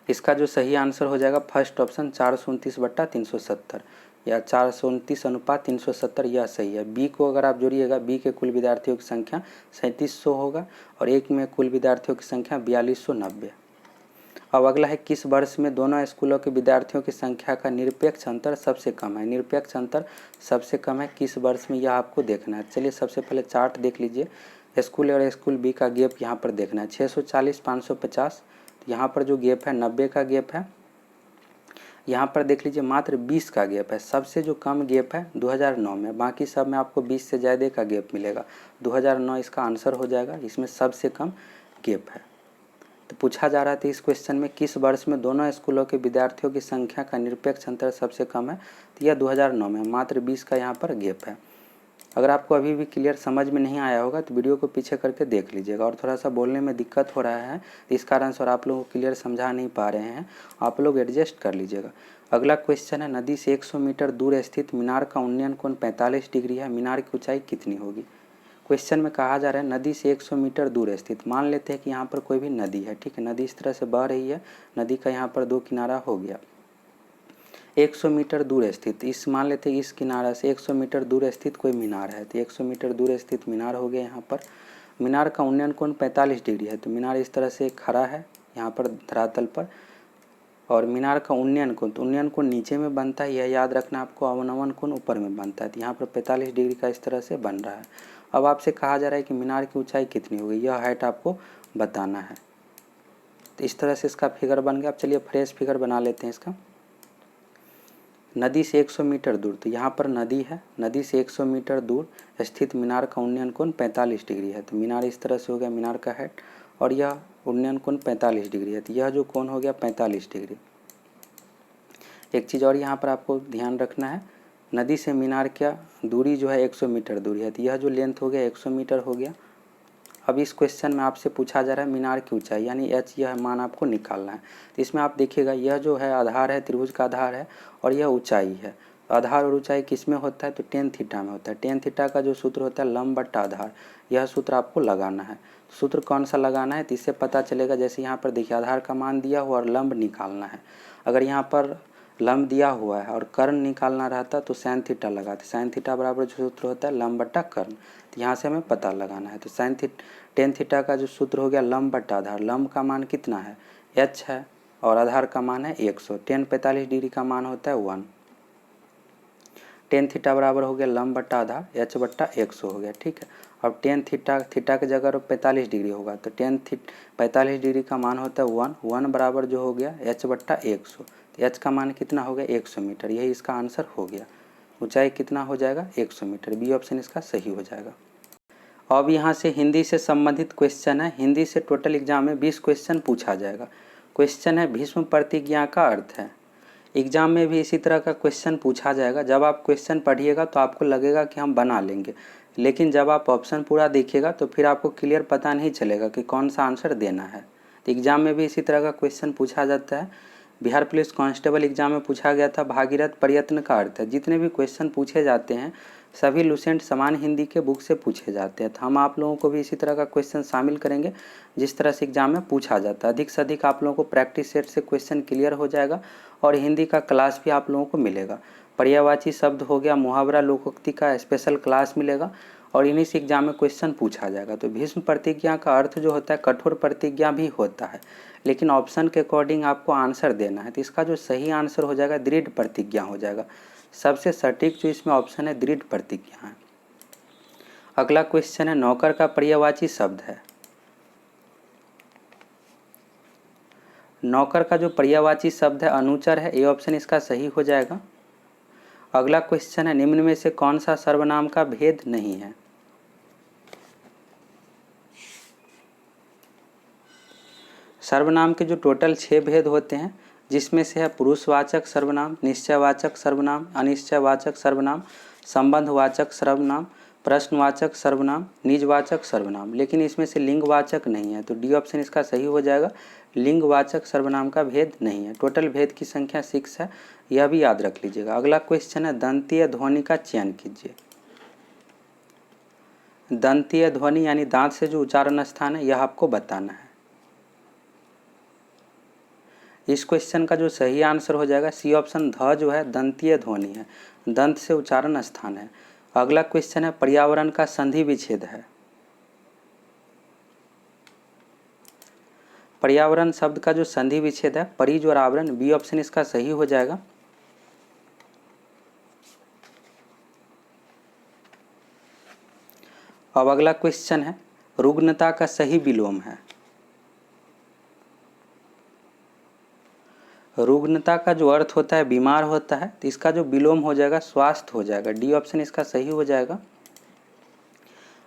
इसका जो सही आंसर हो जाएगा फर्स्ट ऑप्शन 429/370 या 429/370, यह सही है। बी को अगर आप जोड़िएगा, बी के कुल विद्यार्थियों की संख्या 3700 होगा और एक में कुल विद्यार्थियों की संख्या 4290। अब अगला है, किस वर्ष में दोनों स्कूलों के विद्यार्थियों की संख्या का निरपेक्ष अंतर सबसे कम है। निरपेक्ष अंतर सबसे कम है किस वर्ष में, यह आपको देखना है। चलिए सबसे पहले चार्ट देख लीजिए, स्कूल ए और स्कूल बी का गैप यहाँ पर देखना है 640, 550। यहाँ पर जो गैप है 90 का गैप है। यहाँ पर देख लीजिए मात्र 20 का गैप है। सबसे जो कम गैप है 2009 में, बाकी सब में आपको 20 से ज़्यादा का गैप मिलेगा। 2009 इसका आंसर हो जाएगा, इसमें सबसे कम गैप है। तो पूछा जा रहा था इस क्वेश्चन में, किस वर्ष में दोनों स्कूलों के विद्यार्थियों की संख्या का निरपेक्ष अंतर सबसे कम है। तो यह 2009 में, मात्र 20 का यहाँ पर गैप है। अगर आपको अभी भी क्लियर समझ में नहीं आया होगा तो वीडियो को पीछे करके देख लीजिएगा। और थोड़ा सा बोलने में दिक्कत हो रहा है इस कारण से और आप लोगों को क्लियर समझा नहीं पा रहे हैं, आप लोग एडजस्ट कर लीजिएगा। अगला क्वेश्चन है, नदी से 100 मीटर दूर स्थित मीनार का उन्नयन कोण 45 डिग्री है, मीनार की ऊंचाई कितनी होगी। क्वेश्चन में कहा जा रहा है नदी से 100 मीटर दूर स्थित, मान लेते हैं कि यहाँ पर कोई भी नदी है, ठीक है, नदी इस तरह से बह रही है, नदी का यहाँ पर 2 किनारा हो गया। 100 मीटर दूर स्थित, इस मान लेते हैं इस किनारा से 100 मीटर दूर स्थित कोई मीनार है, तो 100 मीटर दूर स्थित मीनार हो गया। यहाँ पर मीनार का उन्नयन कोण 45 डिग्री है, तो मीनार इस तरह से खड़ा है यहाँ पर धरातल पर, और मीनार का उन्नयन कोण, तो उन्नयन कोण नीचे में बनता है, यह याद रखना आपको। अवनमन कोण ऊपर में बनता है, तो यहाँ पर 45 डिग्री का इस तरह से बन रहा है। अब आपसे कहा जा रहा है कि मीनार की ऊंचाई कितनी होगी, यह हाइट आपको बताना है। तो इस तरह से इसका फिगर बन गया। अब चलिए फ्रेश फिगर बना लेते हैं इसका। नदी से 100 मीटर दूर, तो यहाँ पर नदी है, नदी से 100 मीटर दूर स्थित मीनार का उन्नयन कोण 45 डिग्री है, तो मीनार इस तरह से हो गया मीनार का हाइट, और यह उन्नयन कोण 45 डिग्री है, तो यह जो कोण हो गया 45 डिग्री। एक चीज़ और यहाँ पर आपको ध्यान रखना है, नदी से मीनार क्या दूरी जो है 100 मीटर दूरी है, तो यह जो लेंथ हो गया 100 मीटर हो गया। अब इस क्वेश्चन में आपसे पूछा जा रहा है मीनार की ऊंचाई यानी एच, यह मान आपको निकालना है। तो इसमें आप देखिएगा यह जो है आधार है, त्रिभुज का आधार है, और यह ऊंचाई है। आधार और ऊंचाई किस में होता है, तो टेन थीटा में होता है। टेन थीटा का जो सूत्र होता है लंब बट्टा आधार, यह सूत्र आपको लगाना है। सूत्र कौन सा लगाना है, तो इससे पता चलेगा। जैसे यहाँ पर देखिए आधार का मान दिया हुआ और लंब निकालना है। अगर यहाँ पर लंब दिया हुआ है और कर्ण निकालना रहता तो साइन थीटा लगाते। साइन थीटा बराबर जो सूत्र होता है लंब बट्टा कर्ण, तो यहाँ से हमें पता लगाना है। तो टेन थीटा का जो सूत्र हो गया लंब बट्टा आधार, लंब का मान कितना है h है, और आधार का मान है 100। टेन 45 डिग्री का मान होता है 1। टेन थीटा बराबर हो गया लंब बट्टा आधार h बट्टा 100 हो गया, ठीक है। अब टेन थीटा की जगह 45 डिग्री होगा, तो 45 डिग्री का मान होता है 1 बराबर जो हो गया h बट्टा 100, तो h का मान कितना हो गया 100 मीटर, यही इसका आंसर हो गया। ऊंचाई कितना हो जाएगा 100 मीटर, बी ऑप्शन इसका सही हो जाएगा। अब यहाँ से हिंदी से संबंधित क्वेश्चन है। हिंदी से टोटल एग्जाम में 20 क्वेश्चन पूछा जाएगा। क्वेश्चन है भीष्म प्रतिज्ञा का अर्थ है। एग्जाम में भी इसी तरह का क्वेश्चन पूछा जाएगा। जब आप क्वेश्चन पढ़िएगा तो आपको लगेगा कि हम बना लेंगे, लेकिन जब आप ऑप्शन पूरा देखिएगा तो फिर आपको क्लियर पता नहीं चलेगा कि कौन सा आंसर देना है। तो एग्जाम में भी इसी तरह का क्वेश्चन पूछा जाता है। बिहार पुलिस कांस्टेबल एग्जाम में पूछा गया था भागीरथ प्रयत्न का अर्थ है। जितने भी क्वेश्चन पूछे जाते हैं सभी लुसेंट समान हिंदी के बुक से पूछे जाते हैं। तो हम आप लोगों को भी इसी तरह का क्वेश्चन शामिल करेंगे जिस तरह से एग्जाम में पूछा जाता है। अधिक से अधिक आप लोगों को प्रैक्टिस सेट से क्वेश्चन क्लियर हो जाएगा, और हिंदी का क्लास भी आप लोगों को मिलेगा। पर्यायवाची शब्द हो गया, मुहावरा, लोकोक्ति का स्पेशल क्लास मिलेगा, और इन्हीं से एग्जाम में क्वेश्चन पूछा जाएगा। तो भीष्म प्रतिज्ञा का अर्थ जो होता है कठोर प्रतिज्ञा भी होता है, लेकिन ऑप्शन के अकॉर्डिंग आपको आंसर देना है। तो इसका जो सही आंसर हो जाएगा दृढ़ प्रतिज्ञा हो जाएगा। सबसे सटीक जो इसमें ऑप्शन है दृढ़ प्रतिज्ञा है। अगला क्वेश्चन है नौकर का पर्यायवाची शब्द है। नौकर का जो पर्यायवाची शब्द है अनुचर है, ये ऑप्शन इसका सही हो जाएगा। अगला क्वेश्चन है निम्न में से कौन सा सर्वनाम का भेद नहीं है। सर्वनाम के जो टोटल 6 भेद होते हैं, जिसमें से है पुरुषवाचक सर्वनाम, निश्चयवाचक सर्वनाम, अनिश्चयवाचक सर्वनाम, संबंधवाचक सर्वनाम, प्रश्नवाचक सर्वनाम, निजवाचक सर्वनाम, लेकिन इसमें से लिंगवाचक नहीं है। तो डी ऑप्शन इसका सही हो जाएगा। लिंगवाचक सर्वनाम का भेद नहीं है। टोटल भेद की संख्या 6 है, यह भी याद रख लीजिएगा। अगला क्वेश्चन है दंतीय ध्वनि का चयन कीजिए। दंतीय ध्वनि यानी दांत से जो उच्चारण स्थान है यह आपको बताना है। इस क्वेश्चन का जो सही आंसर हो जाएगा सी ऑप्शन, ध जो है दंतीय ध्वनि है, दंत से उच्चारण स्थान है। अगला क्वेश्चन है पर्यावरण का संधि विच्छेद है। पर्यावरण शब्द का जो संधि विच्छेद है परिज और आवरण, बी ऑप्शन इसका सही हो जाएगा। अब अगला क्वेश्चन है रुग्णता का सही विलोम है। रुग्णता का जो अर्थ होता है बीमार होता है, तो इसका जो विलोम हो जाएगा स्वास्थ्य हो जाएगा। डी ऑप्शन इसका सही हो जाएगा।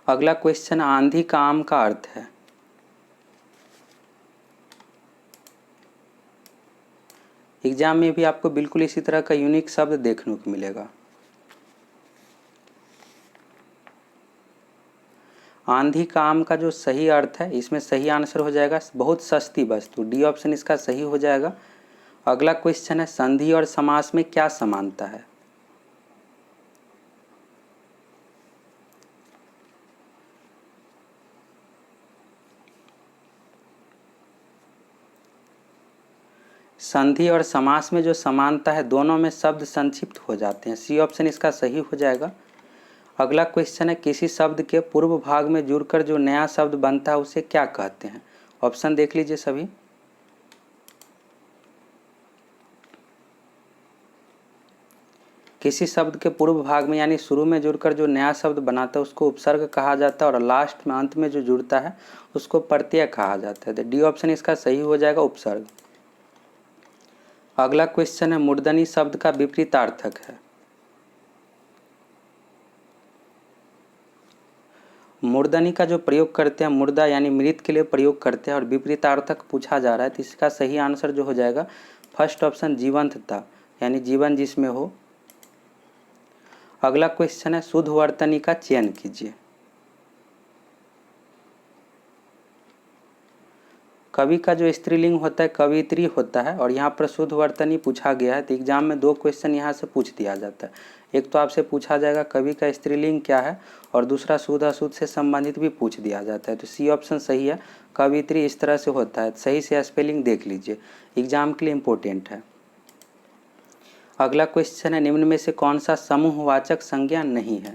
अगला क्वेश्चन आंधी का आम का अर्थ है। एग्जाम में भी आपको बिल्कुल इसी तरह का यूनिक शब्द देखने को मिलेगा। आंधी का आम का जो सही अर्थ है इसमें सही आंसर हो जाएगा बहुत सस्ती वस्तु। डी ऑप्शन इसका सही हो जाएगा। अगला क्वेश्चन है संधि और समास में क्या समानता है। संधि और समास में जो समानता है दोनों में शब्द संक्षिप्त हो जाते हैं। सी ऑप्शन इसका सही हो जाएगा। अगला क्वेश्चन है किसी शब्द के पूर्व भाग में जुड़कर जो नया शब्द बनता है उसे क्या कहते हैं। ऑप्शन देख लीजिए सभी। किसी शब्द के पूर्व भाग में यानी शुरू में जुड़कर जो नया शब्द बनाता है उसको उपसर्ग कहा जाता है और लास्ट में अंत में जो जुड़ता है उसको प्रत्यय कहा जाता है। तो डी ऑप्शन इसका सही हो जाएगा, उपसर्ग। अगला क्वेश्चन है मूर्धनी शब्द का विपरीतार्थक है। मूर्धनी का जो प्रयोग करते हैं मुर्दा यानी मृत के लिए प्रयोग करते हैं और विपरीतार्थक पूछा जा रहा है तो इसका सही आंसर जो हो जाएगा फर्स्ट ऑप्शन जीवंतता यानी जीवन जिसमें हो। अगला क्वेश्चन है शुद्ध वर्तनी का चयन कीजिए। कवि का जो स्त्रीलिंग होता है कवित्री होता है और यहाँ पर शुद्ध वर्तनी पूछा गया है तो एग्जाम में दो क्वेश्चन यहाँ से पूछ दिया जाता है। एक तो आपसे पूछा जाएगा कवि का स्त्रीलिंग क्या है और दूसरा शुद्ध अशुद्ध से संबंधित भी पूछ दिया जाता है। तो सी ऑप्शन सही है, कवित्री इस तरह से होता है। सही से स्पेलिंग देख लीजिए, एग्जाम के लिए इम्पोर्टेंट है। अगला क्वेश्चन है निम्न में से कौन सा समूहवाचक संज्ञा नहीं है।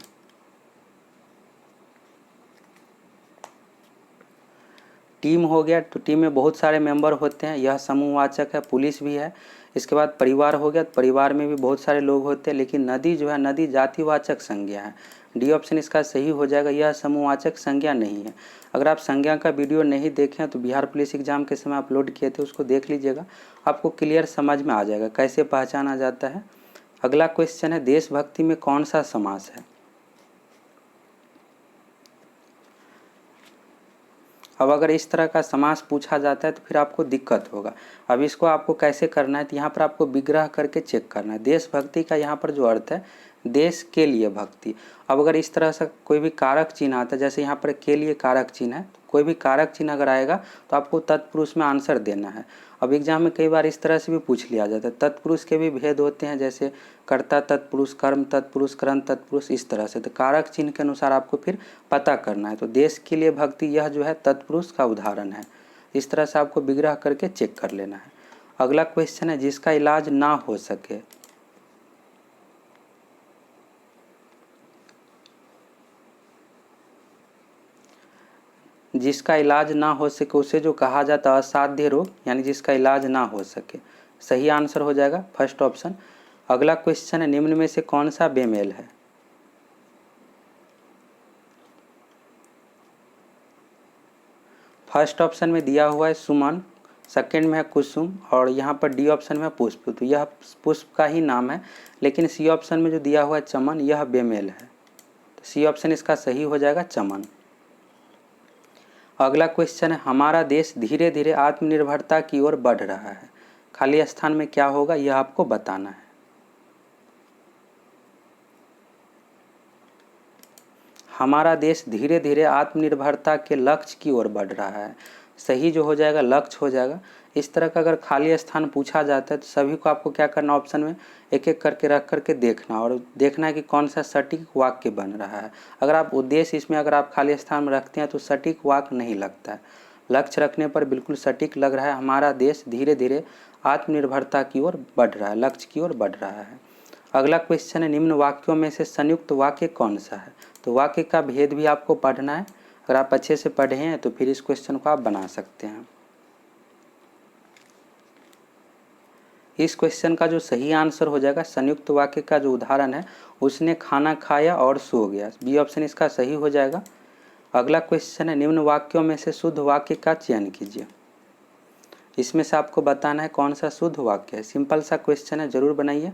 टीम हो गया तो टीम में बहुत सारे मेंबर होते हैं, यह समूहवाचक है। पुलिस भी है। इसके बाद परिवार हो गया तो परिवार में भी बहुत सारे लोग होते हैं। लेकिन नदी जो है नदी जातिवाचक संज्ञा है। डी ऑप्शन इसका सही हो जाएगा, यह समूहवाचक संज्ञा नहीं है। अगर आप संज्ञा का वीडियो नहीं देखें तो बिहार पुलिस एग्जाम के समय अपलोड किए थे, उसको देख लीजिएगा, आपको क्लियर समझ में आ जाएगा कैसे पहचाना जाता है। अगला क्वेश्चन है देशभक्ति में कौन सा समास है। अब अगर इस तरह का समास पूछा जाता है तो फिर आपको दिक्कत होगा। अब इसको आपको कैसे करना है तो यहाँ पर आपको विग्रह करके चेक करना है। देशभक्ति का यहाँ पर जो अर्थ है देश के लिए भक्ति। अब अगर इस तरह से कोई भी कारक चिन्ह आता है, जैसे यहाँ पर के लिए कारक चिन्ह है, तो कोई भी कारक चिन्ह अगर आएगा तो आपको तत्पुरुष में आंसर देना है। अब एग्जाम में कई बार इस तरह से भी पूछ लिया जाता है। तत्पुरुष के भी भेद होते हैं, जैसे कर्ता तत्पुरुष, कर्म तत्पुरुष, करण तत्पुरुष, इस तरह से। तो कारक चिन्ह के अनुसार आपको फिर पता करना है। तो देश के लिए भक्ति यह जो है तत्पुरुष का उदाहरण है। इस तरह से आपको विग्रह करके चेक कर लेना है। अगला क्वेश्चन है जिसका इलाज ना हो सके। जिसका इलाज ना हो सके उसे जो कहा जाता है असाध्य रोग, यानी जिसका इलाज ना हो सके। सही आंसर हो जाएगा फर्स्ट ऑप्शन। अगला क्वेश्चन है निम्न में से कौन सा बेमेल है। फर्स्ट ऑप्शन में दिया हुआ है सुमन, सेकंड में है कुसुम और यहाँ पर डी ऑप्शन में पुष्प। तो यह पुष्प का ही नाम है, लेकिन सी ऑप्शन में जो दिया हुआ है चमन, यह बेमेल है। तो सी ऑप्शन इसका सही हो जाएगा, चमन। अगला क्वेश्चन है हमारा देश धीरे धीरे आत्मनिर्भरता की ओर बढ़ रहा है। खाली स्थान में क्या होगा यह आपको बताना है। हमारा देश धीरे धीरे आत्मनिर्भरता के लक्ष्य की ओर बढ़ रहा है। सही जो हो जाएगा लक्ष्य हो जाएगा। इस तरह का अगर खाली स्थान पूछा जाता है तो सभी को आपको क्या करना, ऑप्शन में एक एक करके रख करके देखना और देखना है कि कौन सा सटीक वाक्य बन रहा है। अगर आप उद्देश्य इसमें अगर आप खाली स्थान में रखते हैं तो सटीक वाक्य नहीं लगता है। लक्ष्य रखने पर बिल्कुल सटीक लग रहा है, हमारा देश धीरे धीरे आत्मनिर्भरता की ओर बढ़ रहा है, लक्ष्य की ओर बढ़ रहा है। अगला क्वेश्चन है निम्न वाक्यों में से संयुक्त वाक्य कौन सा है। तो वाक्य का भेद भी आपको पढ़ना है। अगर आप अच्छे से पढ़े हैं तो फिर इस क्वेश्चन को आप बना सकते हैं। इस क्वेश्चन का जो सही आंसर हो जाएगा संयुक्त वाक्य का जो उदाहरण है उसने खाना खाया और सो गया। बी ऑप्शन इसका सही हो जाएगा। अगला क्वेश्चन है निम्न वाक्यों में से शुद्ध वाक्य का चयन कीजिए। इसमें से आपको बताना है कौन सा शुद्ध वाक्य है। सिंपल सा क्वेश्चन है, जरूर बनाइए।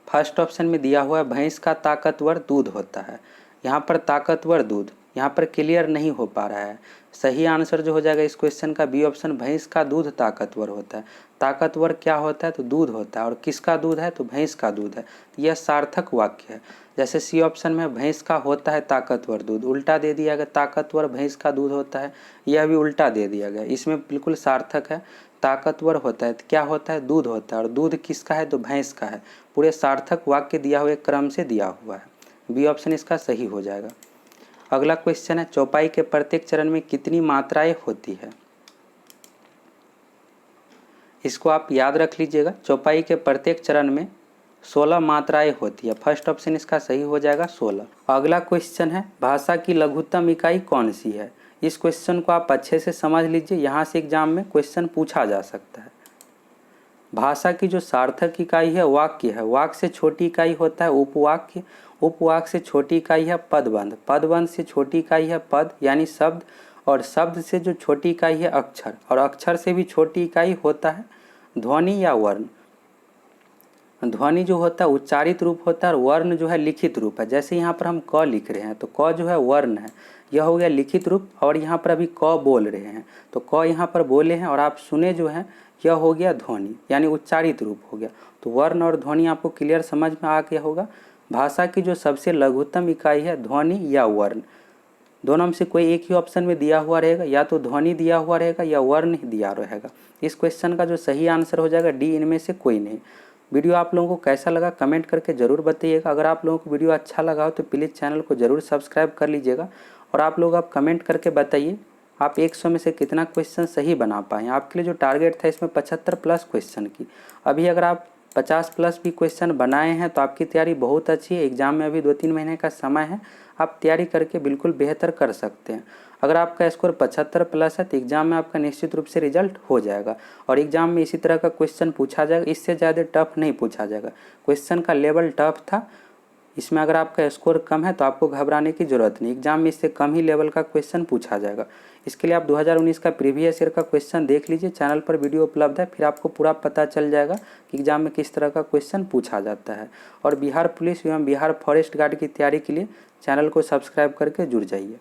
फर्स्ट ऑप्शन में दिया हुआ है भैंस का ताकतवर दूध होता है। यहाँ पर ताकतवर दूध यहाँ पर क्लियर नहीं हो पा रहा है। सही आंसर जो हो जाएगा इस क्वेश्चन का बी ऑप्शन, भैंस का दूध ताकतवर होता है। ताकतवर क्या होता है तो दूध होता है, और किसका दूध है तो भैंस का दूध है। यह सार्थक वाक्य है। जैसे सी ऑप्शन में भैंस का होता है ताकतवर दूध, उल्टा दे दिया गया ताकतवर भैंस का दूध होता है, यह भी उल्टा दे दिया गया। इसमें बिल्कुल सार्थक है। ताकतवर होता है तो क्या होता है दूध होता है, और दूध किसका है तो भैंस का है। पूरे सार्थक वाक्य दिया हुआ एक क्रम से दिया हुआ है। बी ऑप्शन इसका सही हो जाएगा। अगला क्वेश्चन है, चौपाई के प्रत्येक चरण में कितनी मात्राएं होती है? इसको आप याद रख लीजिएगा। चौपाई के प्रत्येक चरण में 16 मात्राएं होती है। फर्स्ट ऑप्शन इसका सही हो जाएगा 16। अगला क्वेश्चन है, भाषा की लघुत्तम इकाई कौन सी है? इस क्वेश्चन को आप अच्छे से समझ लीजिए, यहाँ से एग्जाम में क्वेश्चन पूछा जा सकता है। भाषा की जो सार्थक इकाई है वाक्य है। वाक्य से छोटी इकाई होता है उपवाक्य। उपवाक्य से छोटी इकाई है पदबंध। पदबंध से छोटी इकाई है पद यानी शब्द। और शब्द से जो छोटी इकाई है अक्षर। और अक्षर से भी छोटी इकाई होता है ध्वनि या वर्ण। ध्वनि जो होता है उच्चारित रूप होता है और वर्ण जो है लिखित रूप है। जैसे यहाँ पर हम क लिख रहे हैं तो क जो है वर्ण है, यह हो गया लिखित रूप। और यहाँ पर अभी क बोल रहे हैं तो क यहाँ पर बोले हैं और आप सुने जो है यह हो गया ध्वनि यानी उच्चारित रूप हो गया। तो वर्ण और ध्वनि आपको क्लियर समझ में आ गया होगा। भाषा की जो सबसे लघुत्तम इकाई है ध्वनि या वर्ण, दोनों में से कोई एक ही ऑप्शन में दिया हुआ रहेगा, या तो ध्वनि दिया हुआ रहेगा या वर्ण ही दिया रहेगा। इस क्वेश्चन का जो सही आंसर हो जाएगा डी, इनमें से कोई नहीं। वीडियो आप लोगों को कैसा लगा कमेंट करके ज़रूर बताइएगा। अगर आप लोगों को वीडियो अच्छा लगा हो तो प्लीज़ चैनल को ज़रूर सब्सक्राइब कर लीजिएगा। और आप लोग आप कमेंट करके बताइए आप 100 में से कितना क्वेश्चन सही बना पाए। आपके लिए जो टारगेट था इसमें 75 प्लस क्वेश्चन की, अभी अगर आप 50 प्लस भी क्वेश्चन बनाए हैं तो आपकी तैयारी बहुत अच्छी है। एग्जाम में अभी 2-3 महीने का समय है, आप तैयारी करके बिल्कुल बेहतर कर सकते हैं। अगर आपका स्कोर 75 प्लस है तो एग्जाम में आपका निश्चित रूप से रिजल्ट हो जाएगा। और एग्जाम में इसी तरह का क्वेश्चन पूछा जाएगा, इससे ज़्यादा टफ नहीं पूछा जाएगा। क्वेश्चन का लेवल टफ था, इसमें अगर आपका स्कोर कम है तो आपको घबराने की ज़रूरत नहीं। एग्जाम में इससे कम ही लेवल का क्वेश्चन पूछा जाएगा। इसके लिए आप 2019 का प्रीवियस ईयर का क्वेश्चन देख लीजिए, चैनल पर वीडियो उपलब्ध है, फिर आपको पूरा पता चल जाएगा कि एग्जाम में किस तरह का क्वेश्चन पूछा जाता है। और बिहार पुलिस एवं बिहार फॉरेस्ट गार्ड की तैयारी के लिए चैनल को सब्सक्राइब करके जुड़ जाइए।